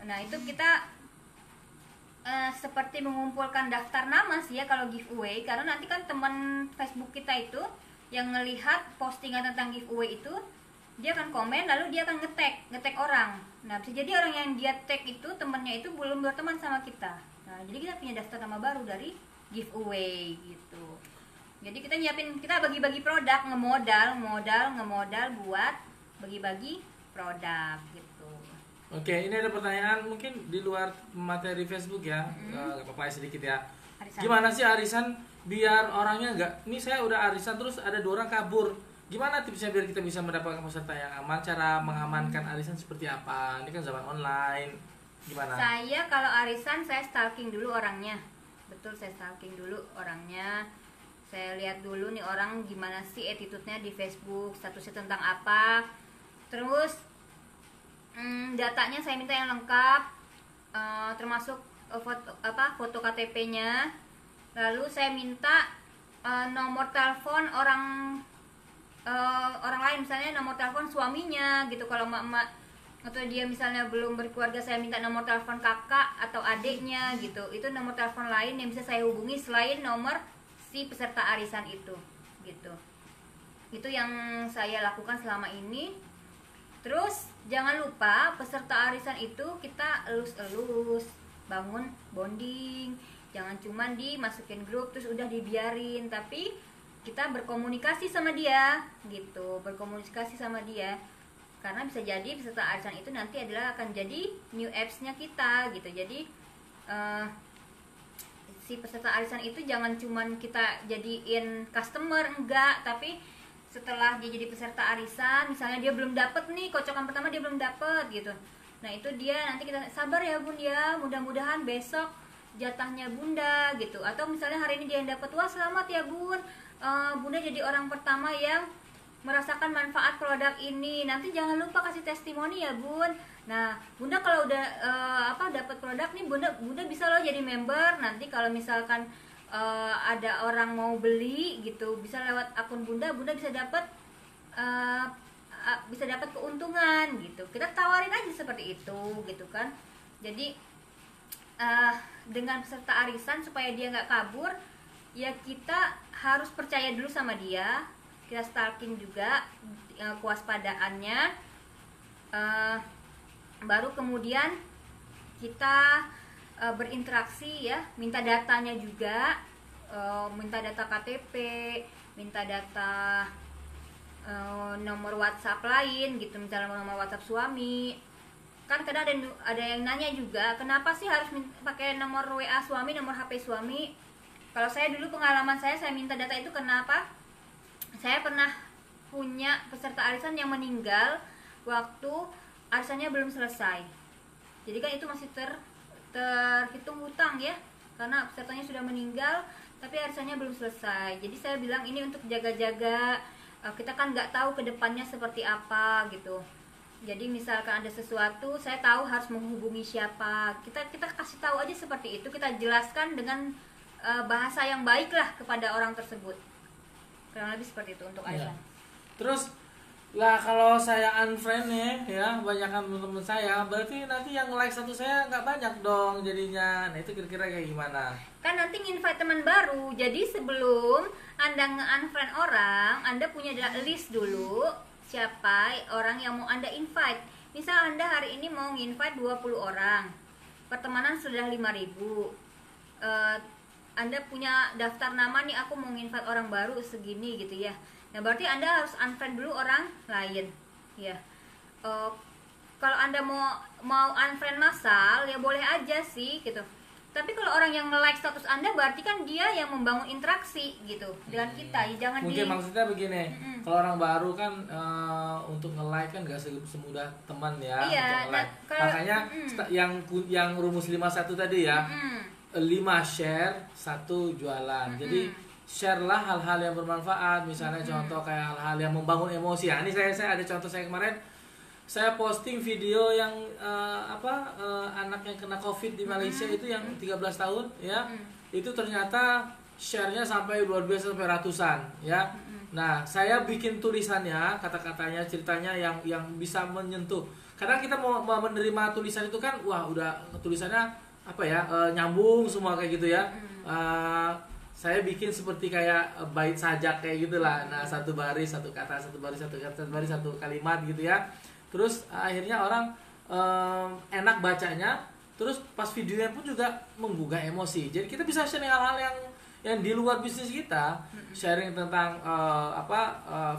B: Nah itu kita seperti mengumpulkan daftar nama sih ya kalau giveaway, karena nanti kan teman Facebook kita itu yang ngelihat postingan tentang giveaway itu, dia akan komen lalu dia akan nge-tag orang. Nah bisa jadi orang yang dia tag itu temennya itu belum berteman sama kita. Nah jadi kita punya daftar nama baru dari giveaway gitu. Jadi kita bagi-bagi produk, ngemodal buat bagi-bagi produk gitu.
A: Oke, ini ada pertanyaan mungkin di luar materi Facebook ya, nggak apa-apa sedikit ya.
B: Arisan.
A: Gimana sih arisan biar orangnya nggak, ini saya udah arisan terus ada 2 orang kabur. Gimana tipsnya biar kita bisa mendapatkan peserta yang aman? Cara mengamankan arisan seperti apa? Ini kan zaman online. Gimana?
B: Saya kalau arisan saya stalking dulu orangnya. Betul, saya stalking dulu orangnya. Saya lihat dulu nih orang gimana sih attitude-nya di Facebook, statusnya tentang apa. Terus datanya saya minta yang lengkap, termasuk foto KTP-nya. Lalu saya minta nomor telepon orang lain, misalnya nomor telepon suaminya gitu. Kalau emak atau dia misalnya belum berkeluarga, saya minta nomor telepon kakak atau adiknya gitu. Itu nomor telepon lain yang bisa saya hubungi selain nomor si peserta arisan itu gitu. Itu yang saya lakukan selama ini. Terus jangan lupa peserta arisan itu kita elus-elus, bangun bonding. Jangan cuma dimasukin grup terus udah dibiarin, tapi kita berkomunikasi sama dia gitu, karena bisa jadi peserta arisan itu nanti adalah akan jadi new apps-nya kita gitu. Jadi si peserta arisan itu jangan cuman kita jadiin customer, enggak, tapi setelah dia jadi peserta arisan, misalnya dia belum dapet nih kocokan pertama, dia belum dapet gitu. Nah itu dia nanti kita sabar ya bun ya, mudah-mudahan besok jatahnya bunda gitu. Atau misalnya hari ini dia yang dapet, wah selamat ya bun, bunda jadi orang pertama yang merasakan manfaat produk ini. Nanti jangan lupa kasih testimoni ya bun. Nah bunda kalau udah dapat produk nih, bunda bisa loh jadi member. Nanti kalau misalkan ada orang mau beli gitu, bisa lewat akun bunda bisa dapat keuntungan gitu. Kita tawarin aja seperti itu gitu kan. Jadi dengan peserta arisan supaya dia nggak kabur, ya kita harus percaya dulu sama dia. Kita stalking juga kewaspadaannya, baru kemudian kita berinteraksi ya, minta datanya juga, minta data KTP, minta data nomor WhatsApp lain gitu, misalnya nomor WhatsApp suami. Kan kadang ada yang nanya juga, kenapa sih harus pakai nomor WA suami, nomor HP suami? Kalau saya dulu pengalaman saya minta data itu kenapa? Saya pernah punya peserta arisan yang meninggal waktu arisannya belum selesai. Jadi kan itu masih terhitung hutang ya, karena pesertanya sudah meninggal tapi arisannya belum selesai. Jadi saya bilang ini untuk jaga-jaga, kita kan nggak tahu kedepannya seperti apa gitu. Jadi misalkan ada sesuatu, saya tahu harus menghubungi siapa, kita kasih tahu aja seperti itu, kita jelaskan dengan bahasa yang baik lah kepada orang tersebut. Kurang lebih seperti itu untuk arisan.
A: Terus lah kalau saya unfriend ya banyakkan teman-teman saya, berarti nanti yang like satu saya nggak banyak dong jadinya. Nah itu kira-kira kayak gimana?
B: Kan nanti nge-invite teman baru. Jadi sebelum Anda nge-unfriend orang, Anda punya list dulu siapa orang yang mau Anda invite. Misal Anda hari ini mau nge-invite 20 orang, pertemanan sudah 5.000, Anda punya daftar nama nih, aku mau nge-invite orang baru segini gitu ya. Nah berarti Anda harus unfriend dulu orang lain ya. Kalau Anda mau unfriend massal ya boleh aja sih gitu. Tapi kalau orang yang nge-like status Anda berarti kan dia yang membangun interaksi gitu dengan kita. Ya, jangan
A: mungkin maksudnya begini, kalau orang baru kan untuk nge-like kan gak semudah teman ya,
B: iya,
A: untuk nge-like. Makanya yang rumus 51 tadi ya, 5 share, 1 jualan. Jadi share lah hal-hal yang bermanfaat, misalnya contoh kayak hal-hal yang membangun emosi. Ya, ini saya ada contoh saya kemarin. Saya posting video yang anak yang kena COVID di Malaysia itu yang 13 tahun ya. Itu ternyata share-nya sampai luar biasa, sampai ratusan ya. Nah, saya bikin tulisannya, kata-katanya, ceritanya yang bisa menyentuh. Kadang kita mau menerima tulisan itu kan, wah udah tulisannya nyambung semua kayak gitu ya. Saya bikin seperti kayak bait sajak kayak gitulah. Nah, satu baris satu kata, satu baris satu kata, satu baris satu kalimat gitu ya. Terus akhirnya orang enak bacanya. Terus pas videonya pun juga menggugah emosi. Jadi kita bisa sharing hal-hal yang di luar bisnis kita, sharing tentang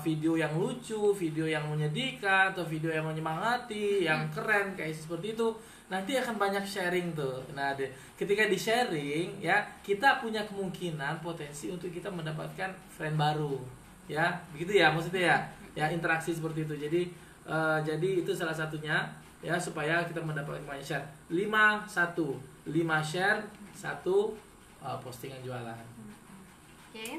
A: video yang lucu, video yang menyedihkan, atau video yang menyemangati, yang keren kayak seperti itu. Nanti akan banyak sharing tuh. Nah, ketika di sharing ya, kita punya kemungkinan potensi untuk kita mendapatkan friend baru. Ya, begitu ya maksudnya ya. Ya, interaksi seperti itu. Jadi itu salah satunya ya, supaya kita mendapatkan banyak share. 5 share, 1 postingan jualan.
B: Oke.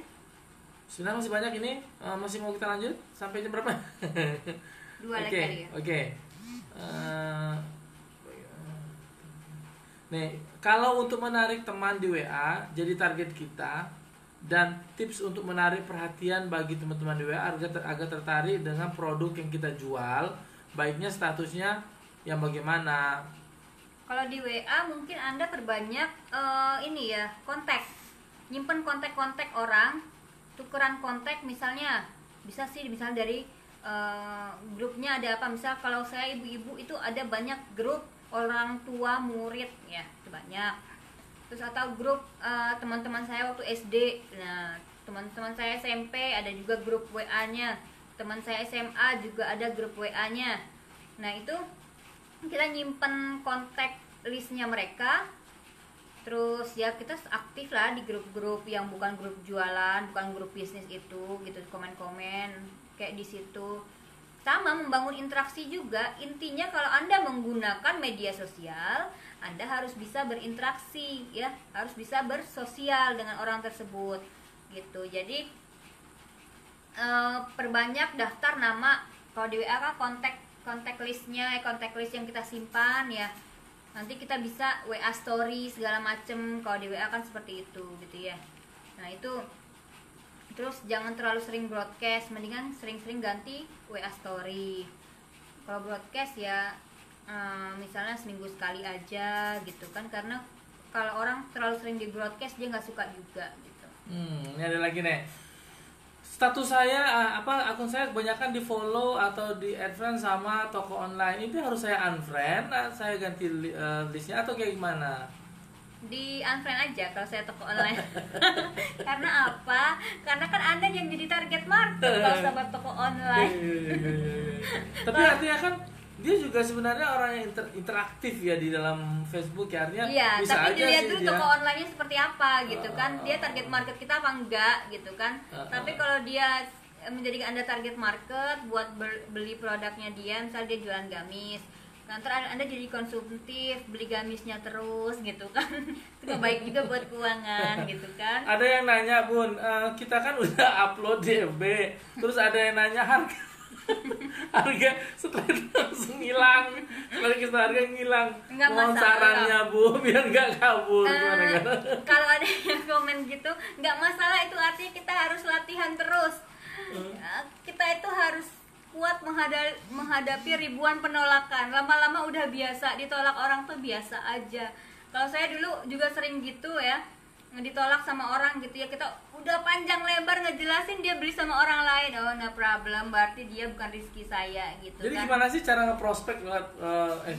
A: Sebenarnya masih banyak ini, masih mau kita lanjut sampai jam berapa?
B: 2 lagi kali ya.
A: Oke. Nih, kalau untuk menarik teman di WA jadi target kita, dan tips untuk menarik perhatian bagi teman-teman di WA agar tertarik dengan produk yang kita jual, baiknya statusnya yang bagaimana?
B: Kalau di WA mungkin Anda perbanyak kontak. Nyimpen kontak-kontak orang, tukeran kontak misalnya. Bisa sih misalnya dari grupnya ada apa? Misal kalau saya ibu-ibu itu ada banyak grup orang tua murid ya, itu banyak. Terus atau grup teman-teman saya waktu SD. Nah, teman-teman saya SMP ada juga grup WA-nya. Teman saya SMA juga ada grup WA-nya. Nah, itu kita nyimpen kontak listnya mereka. Terus ya kita aktif lah di grup-grup yang bukan grup jualan, bukan grup bisnis itu gitu, komen-komen kayak di situ. Sama membangun interaksi juga. Intinya kalau Anda menggunakan media sosial, Anda harus bisa berinteraksi ya, harus bisa bersosial dengan orang tersebut gitu. Jadi perbanyak daftar nama. Kalau di WA kan kontak listnya, kontak list yang kita simpan ya. Nanti kita bisa WA story segala macem. Kalau di WA kan seperti itu gitu ya. Nah, itu terus jangan terlalu sering broadcast, mendingan sering-sering ganti WA story. Kalau broadcast ya misalnya seminggu sekali aja gitu kan, karena kalau orang terlalu sering di broadcast dia nggak suka juga gitu.
A: Ini ada lagi nih. Status saya akun saya kebanyakan di follow atau di add friend sama toko online. Itu harus saya unfriend, saya ganti listnya atau kayak gimana?
B: Di unfriend aja kalau saya toko online. Karena apa? Karena kan Anda yang jadi target market kalau sahabat toko online.
A: Tapi artinya kan dia juga sebenarnya orang yang interaktif ya di dalam Facebook ya, artinya
B: iya,
A: bisa
B: tapi
A: aja
B: dilihat
A: sih
B: dulu toko online-nya seperti apa gitu kan. Dia target market kita apa enggak gitu kan. Tapi kalau dia menjadikan Anda target market buat beli produknya dia, misalnya dia jualan gamis, nanti Anda jadi konsumtif, beli gamisnya terus gitu kan. Itu baik juga buat keuangan gitu kan.
A: Ada yang nanya, Bun, kita kan udah upload di FB, terus ada yang nanya harga setelah itu langsung hilang, setelah kita harga ngilang. Mohon sarannya, Bu, biar nggak kabur.
B: Kalau ada yang komen gitu, nggak masalah, itu artinya kita harus latihan terus. Kita itu harus kuat menghadapi ribuan penolakan. Lama-lama udah biasa, ditolak orang tuh biasa aja. Kalau saya dulu juga sering gitu ya, ditolak sama orang gitu ya, kita udah panjang lebar ngejelasin, dia beli sama orang lain, oh no problem, berarti dia bukan rezeki saya gitu.
A: Jadi
B: kan
A: gimana sih cara ngeprospek lewat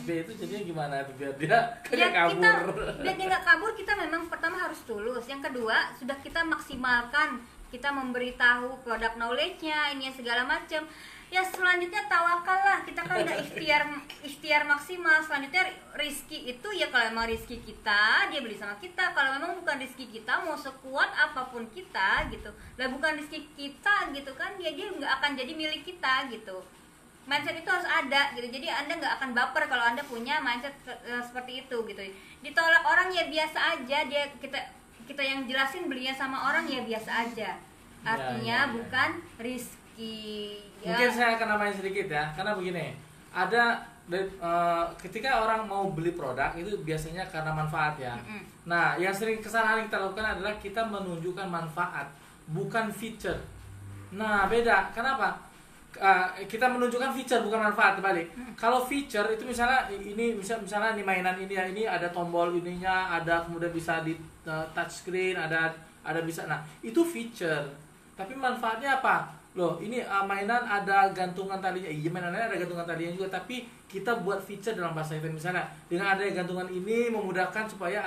A: FB itu, jadinya gimana biar dia
B: ya,
A: kabur?
B: Biar dia nggak kabur, kita memang pertama harus tulus. Yang kedua, sudah kita maksimalkan, kita memberitahu produk knowledge-nya, ini segala macam. Ya selanjutnya tawakal lah, kita kan udah ikhtiar maksimal. Selanjutnya rizki itu ya kalau memang rizki kita, dia beli sama kita. Kalau memang bukan rizki kita, mau sekuat apapun kita gitu, lah bukan rizki kita gitu kan, dia nggak akan jadi milik kita gitu. mindset itu harus ada gitu. Jadi Anda nggak akan baper kalau Anda punya mindset seperti itu gitu. Ditolak orang ya biasa aja, dia kita yang jelasin belinya sama orang ya biasa aja. Artinya
A: Ya.
B: bukan risky. Ya.
A: Mungkin saya akan nambahin sedikit ya, karena begini, ada ketika orang mau beli produk itu biasanya karena manfaat ya. Nah, yang sering kesalahan yang kita lakukan adalah kita menunjukkan manfaat, bukan feature. Nah, beda. Kenapa? Kita menunjukkan feature bukan manfaat, terbalik. Kalau feature itu misalnya misalnya nih mainan ini ya, ini ada tombol ininya, ada kemudian bisa di touch screen, ada bisa. Nah, itu feature. Tapi manfaatnya apa? Loh, ini mainan ada gantungan talinya. Iya, mainannya ada gantungan talinya juga, tapi kita buat feature dalam bahasa itu. Misalnya dengan adanya gantungan ini memudahkan supaya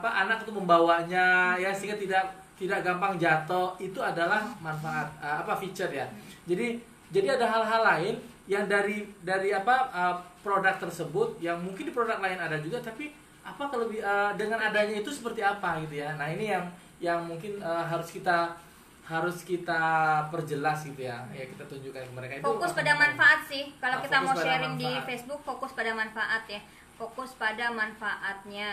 A: anak itu membawanya ya, sehingga tidak gampang jatuh. Itu adalah manfaat feature ya. Jadi ada hal-hal lain yang dari produk tersebut yang mungkin di produk lain ada juga, tapi kalau dengan adanya itu seperti apa gitu ya. Nah, ini yang mungkin harus kita perjelas gitu ya. Ya, kita tunjukkan ke mereka itu
B: Fokus pada manfaat sih. Kalau kita mau
A: fokus pada
B: sharing di
A: manfaat.
B: Facebook, fokus pada manfaat ya. Fokus pada manfaatnya.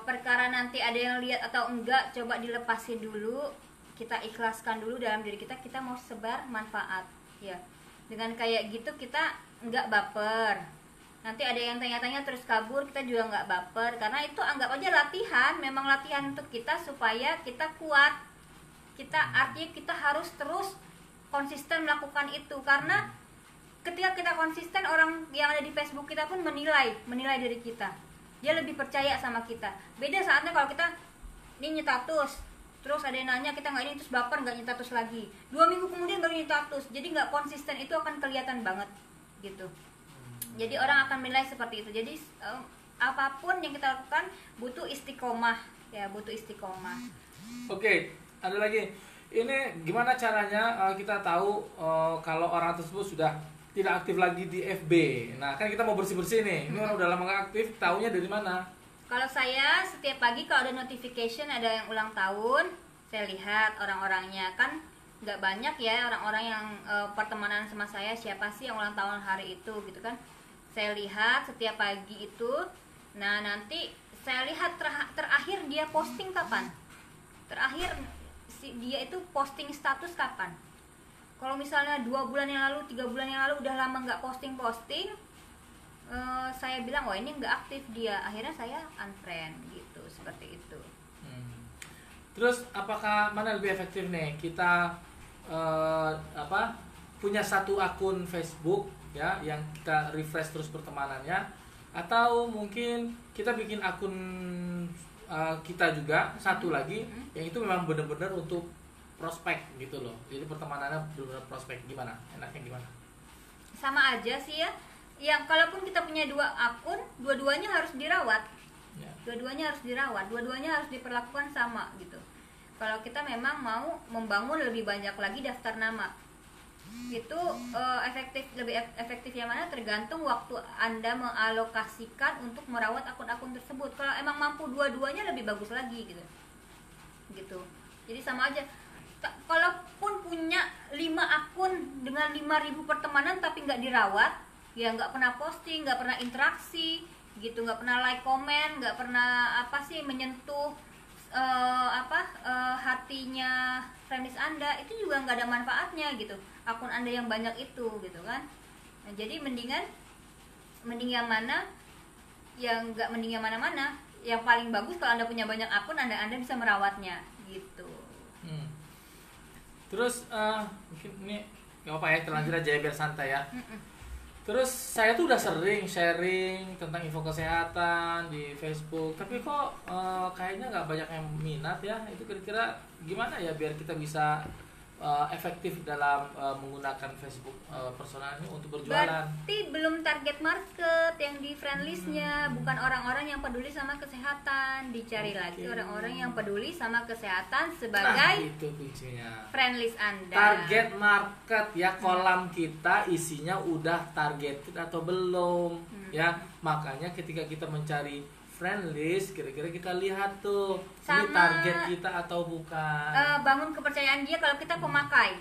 B: Perkara nanti ada yang lihat atau enggak, coba dilepasin dulu. Kita ikhlaskan dulu dalam diri kita mau sebar manfaat ya. Dengan kayak gitu kita enggak baper. Nanti ada yang tanya-tanya terus kabur, kita juga enggak baper, karena itu anggap aja latihan. Memang latihan untuk kita supaya kita kuat. Artinya kita harus terus konsisten melakukan itu, karena ketika kita konsisten, orang yang ada di Facebook kita pun menilai dari kita. Dia lebih percaya sama kita. Beda saatnya kalau kita ini nyetatus, terus ada yang nanya kita nggak ini, terus baper nggak nyetatus lagi. 2 minggu kemudian baru nyetatus. Jadi nggak konsisten, itu akan kelihatan banget gitu. Jadi orang akan menilai seperti itu. Jadi apapun yang kita lakukan butuh istiqomah ya, butuh istiqomah.
A: Oke, ada lagi. Ini gimana caranya kita tahu kalau orang tersebut sudah tidak aktif lagi di FB. Nah, kan kita mau bersih-bersih nih. Ini orang udah lama gak aktif, taunya dari mana?
B: Kalau saya setiap pagi kalau ada notification ada yang ulang tahun, saya lihat orang-orangnya. Kan nggak banyak ya orang-orang yang pertemanan sama saya, siapa sih yang ulang tahun hari itu gitu kan. Saya lihat setiap pagi itu. Nah, nanti saya lihat terakhir dia posting kapan. Terakhir dia itu posting status kapan. Kalau misalnya 2 bulan yang lalu, 3 bulan yang lalu udah lama nggak posting, saya bilang wah ini nggak aktif dia. Akhirnya saya unfriend gitu, seperti itu.
A: Terus apakah mana lebih efektif nih kita punya satu akun Facebook ya yang kita refresh terus pertemanannya, atau mungkin kita bikin akun kita juga satu lagi yang itu memang benar-benar untuk prospek gitu loh. Jadi pertemanannya benar-benar prospek. Gimana? Enaknya gimana?
B: Sama aja sih ya. Yang kalaupun kita punya 2 akun, dua-duanya harus dirawat.
A: Ya.
B: Dua-duanya harus dirawat, dua-duanya harus diperlakukan sama gitu. Kalau kita memang mau membangun lebih banyak lagi daftar nama, itu lebih efektif yang mana tergantung waktu Anda mengalokasikan untuk merawat akun-akun tersebut. Kalau emang mampu dua-duanya lebih bagus lagi gitu. Jadi sama aja. Kalaupun punya 5 akun dengan 5.000 pertemanan tapi nggak dirawat, ya nggak pernah posting, nggak pernah interaksi gitu, nggak pernah like, komen, nggak pernah menyentuh hatinya friends Anda, itu juga nggak ada manfaatnya gitu. Akun Anda yang banyak itu gitu kan. Nah, jadi mending yang mana? Yang nggak mending yang mana-mana. Yang paling bagus kalau Anda punya banyak akun, Anda bisa merawatnya gitu.
A: Terus mungkin ini nggak apa ya, terlanjur aja ya biar santai ya. Terus saya tuh udah sering sharing tentang info kesehatan di Facebook, tapi kok kayaknya nggak banyak yang minat ya. Itu kira-kira gimana ya biar kita bisa efektif dalam menggunakan Facebook personal ini untuk berjualan?
B: Berarti belum target market yang di friend list-nya, bukan orang-orang yang peduli sama kesehatan. Dicari lagi orang-orang yang peduli sama kesehatan sebagai
A: itu kuncinya.
B: friend list Anda.
A: Target market ya, kolam kita isinya udah targeted atau belum ya. Makanya ketika kita mencari friend list, kira-kira kita lihat tuh ini
B: Sama,
A: target kita atau bukan.
B: bangun kepercayaan dia kalau kita pemakai.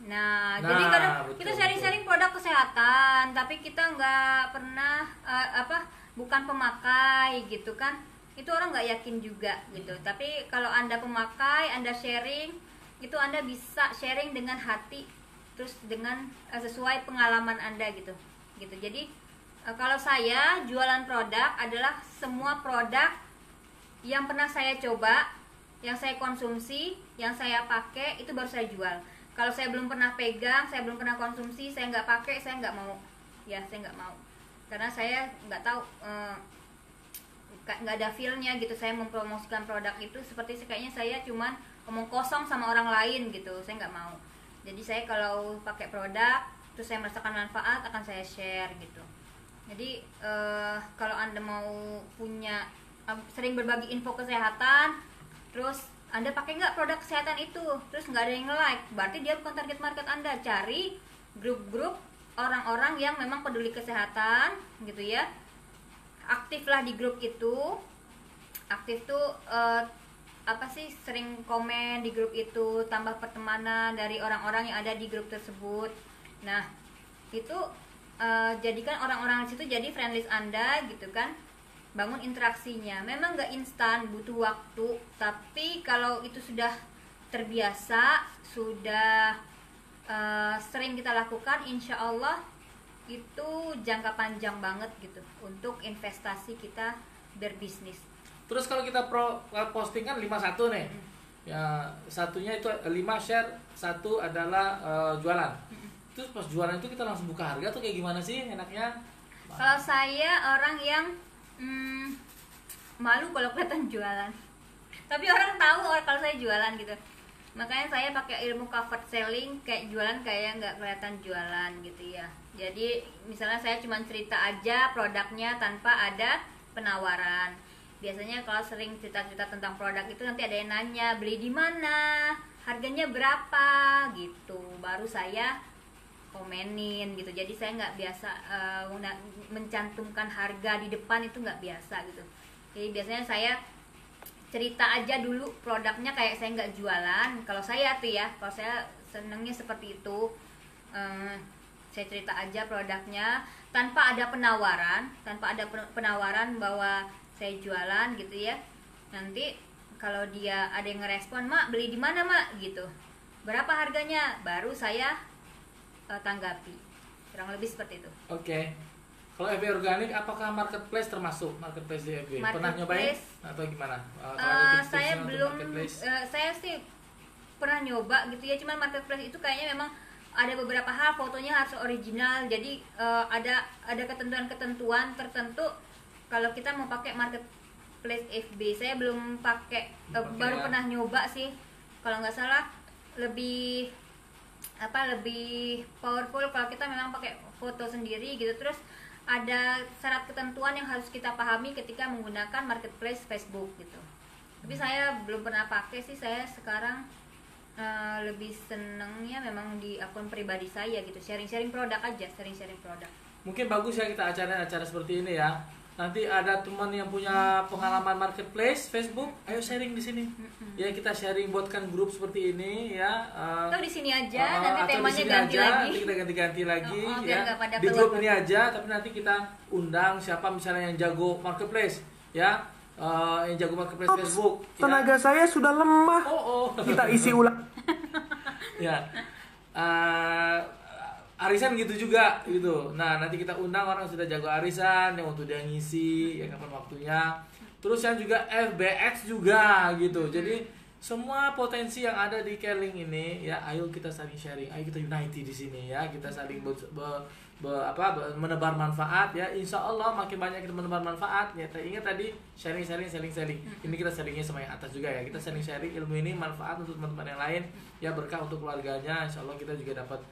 B: Nah,
A: Nah,
B: jadi kadang
A: betul,
B: kita sharing-sharing produk kesehatan, tapi kita nggak pernah bukan pemakai gitu kan. Itu orang nggak yakin juga gitu. Tapi kalau Anda pemakai, Anda sharing, itu Anda bisa sharing dengan hati, terus dengan sesuai pengalaman Anda gitu. Jadi kalau saya jualan produk adalah semua produk yang pernah saya coba, yang saya konsumsi, yang saya pakai, itu baru saya jual. Kalau saya belum pernah pegang, saya belum pernah konsumsi, saya nggak pakai, saya nggak mau. Ya, saya nggak mau. Karena saya nggak tahu, nggak ada feel-nya gitu. Saya mempromosikan produk itu seperti kayaknya saya cuman ngomong kosong sama orang lain gitu. Saya nggak mau. Jadi saya kalau pakai produk, terus saya merasakan manfaat, akan saya share gitu. Jadi kalau Anda mau punya sering berbagi info kesehatan, terus Anda pakai nggak produk kesehatan itu, terus nggak ada yang nge-like, berarti dia bukan target market Anda. Cari grup-grup orang-orang yang memang peduli kesehatan gitu ya. Aktiflah di grup itu. Aktif tuh sering komen di grup itu, tambah pertemanan dari orang-orang yang ada di grup tersebut. Nah, itu jadikan orang-orang di situ jadi friendlist Anda gitu kan. Bangun interaksinya. Memang nggak instan, butuh waktu, tapi kalau itu sudah terbiasa, sudah sering kita lakukan, insya Allah itu jangka panjang banget gitu untuk investasi kita berbisnis.
A: Terus kalau kita posting kan 51 nih. Ya, satunya itu 5 share, satu adalah jualan. Terus pas jualan itu kita langsung buka harga tuh kayak gimana sih enaknya?
B: Kalau saya orang yang malu kalau kelihatan jualan, tapi orang tahu kalau saya jualan gitu. Makanya saya pakai ilmu covered selling, kayak jualan kayak nggak kelihatan jualan gitu ya. Jadi misalnya saya cuma cerita aja produknya tanpa ada penawaran. Biasanya kalau sering cerita-cerita tentang produk itu nanti ada yang nanya beli di mana, harganya berapa gitu, baru saya komenin gitu. Jadi saya nggak biasa mencantumkan harga di depan, itu nggak biasa gitu. Jadi biasanya saya cerita aja dulu produknya, kayak saya nggak jualan. Kalau saya tuh ya, kalau saya senengnya seperti itu, saya cerita aja produknya tanpa ada penawaran bahwa saya jualan gitu ya. Nanti kalau dia ada yang ngerespon, "Mak, beli di mana, Mak?" gitu. "Berapa harganya?" Baru saya tanggapi. Kurang lebih seperti itu.
A: Oke. Kalau FB organik, apakah marketplace termasuk marketplace di FB? Pernah nyobain atau gimana?
B: Saya belum. Saya sih pernah nyoba gitu ya. Cuman marketplace itu kayaknya memang ada beberapa hal, fotonya harus original. Jadi ada ketentuan tertentu kalau kita mau pakai marketplace FB. Saya belum pakai, baru pernah nyoba sih. Kalau nggak salah lebih powerful kalau kita memang pakai foto sendiri gitu. Terus ada syarat ketentuan yang harus kita pahami ketika menggunakan marketplace Facebook gitu. Tapi saya belum pernah pakai sih. Saya sekarang lebih senengnya memang di akun pribadi saya gitu, sharing produk aja, sharing produk.
A: Mungkin bagus ya kita acara seperti ini ya. Nanti ada teman yang punya pengalaman marketplace Facebook, ayo sharing di sini. Ya, kita sharing, buatkan grup seperti ini ya.
B: Atau di sini aja, nanti temanya ganti lagi.
A: Nanti kita ganti-ganti lagi ya.
B: Di
A: grup ini aja, tapi nanti kita undang siapa misalnya yang jago marketplace ya. Yang jago marketplace Facebook.
C: Tenaga saya sudah lemah. Kita isi ulang.
A: Ya. Arisan gitu juga gitu. Nah, nanti kita undang orang sudah jago arisan yang untuk dia ngisi ya kapan waktunya. Terus yang juga FBX juga gitu. Jadi semua potensi yang ada di Keling ini ya, ayo kita saling sharing, ayo kita unity di sini ya, kita saling menebar manfaat ya. Insya Allah makin banyak kita menebar manfaat ya. Ingat tadi sharing. Ini kita sharingnya sama yang atas juga ya. Kita sharing ilmu ini manfaat untuk teman-teman yang lain ya, berkah untuk keluarganya. Insya Allah kita juga dapat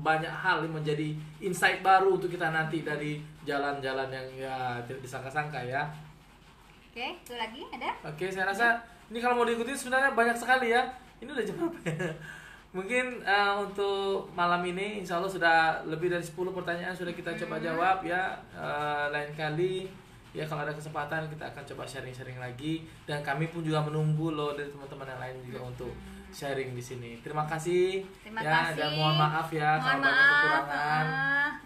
A: banyak hal yang menjadi insight baru untuk kita nanti dari jalan-jalan yang ya tidak disangka-sangka ya.
B: Oke, itu lagi ada?
A: Oke, saya rasa ini kalau mau diikuti sebenarnya banyak sekali ya. Ini udah jam berapa ya? Mungkin untuk malam ini insya Allah sudah lebih dari 10 pertanyaan sudah kita coba jawab ya. Lain kali ya kalau ada kesempatan kita akan coba sharing-sharing lagi. Dan kami pun juga menunggu loh dari teman-teman yang lain juga untuk sharing di sini. Terima kasih.
B: Terima
A: ya,
B: kasih.
A: dan mohon maaf ya
B: Mohon
A: kalau banyak
B: maaf.
A: kekurangan.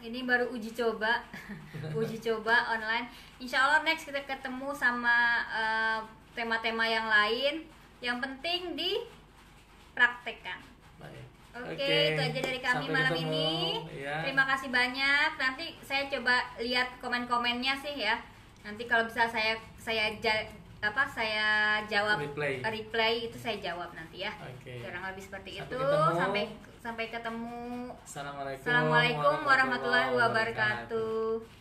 B: Ini baru uji coba, uji coba online. Insya Allah next kita ketemu sama tema-tema yang lain. Yang penting dipraktekkan.
A: Baik.
B: Oke, itu aja dari kami
A: Sampai
B: malam
A: ketemu,
B: ini.
A: ya.
B: Terima kasih banyak. Nanti saya coba lihat komen-komennya sih ya. Nanti kalau bisa saya jawab reply itu saya jawab nanti ya.
A: Oke.
B: Kurang lebih seperti
A: Sampai
B: itu.
A: ketemu.
B: Sampai ketemu.
A: Assalamualaikum
B: Assalamualaikum warahmatullahi wabarakatuh.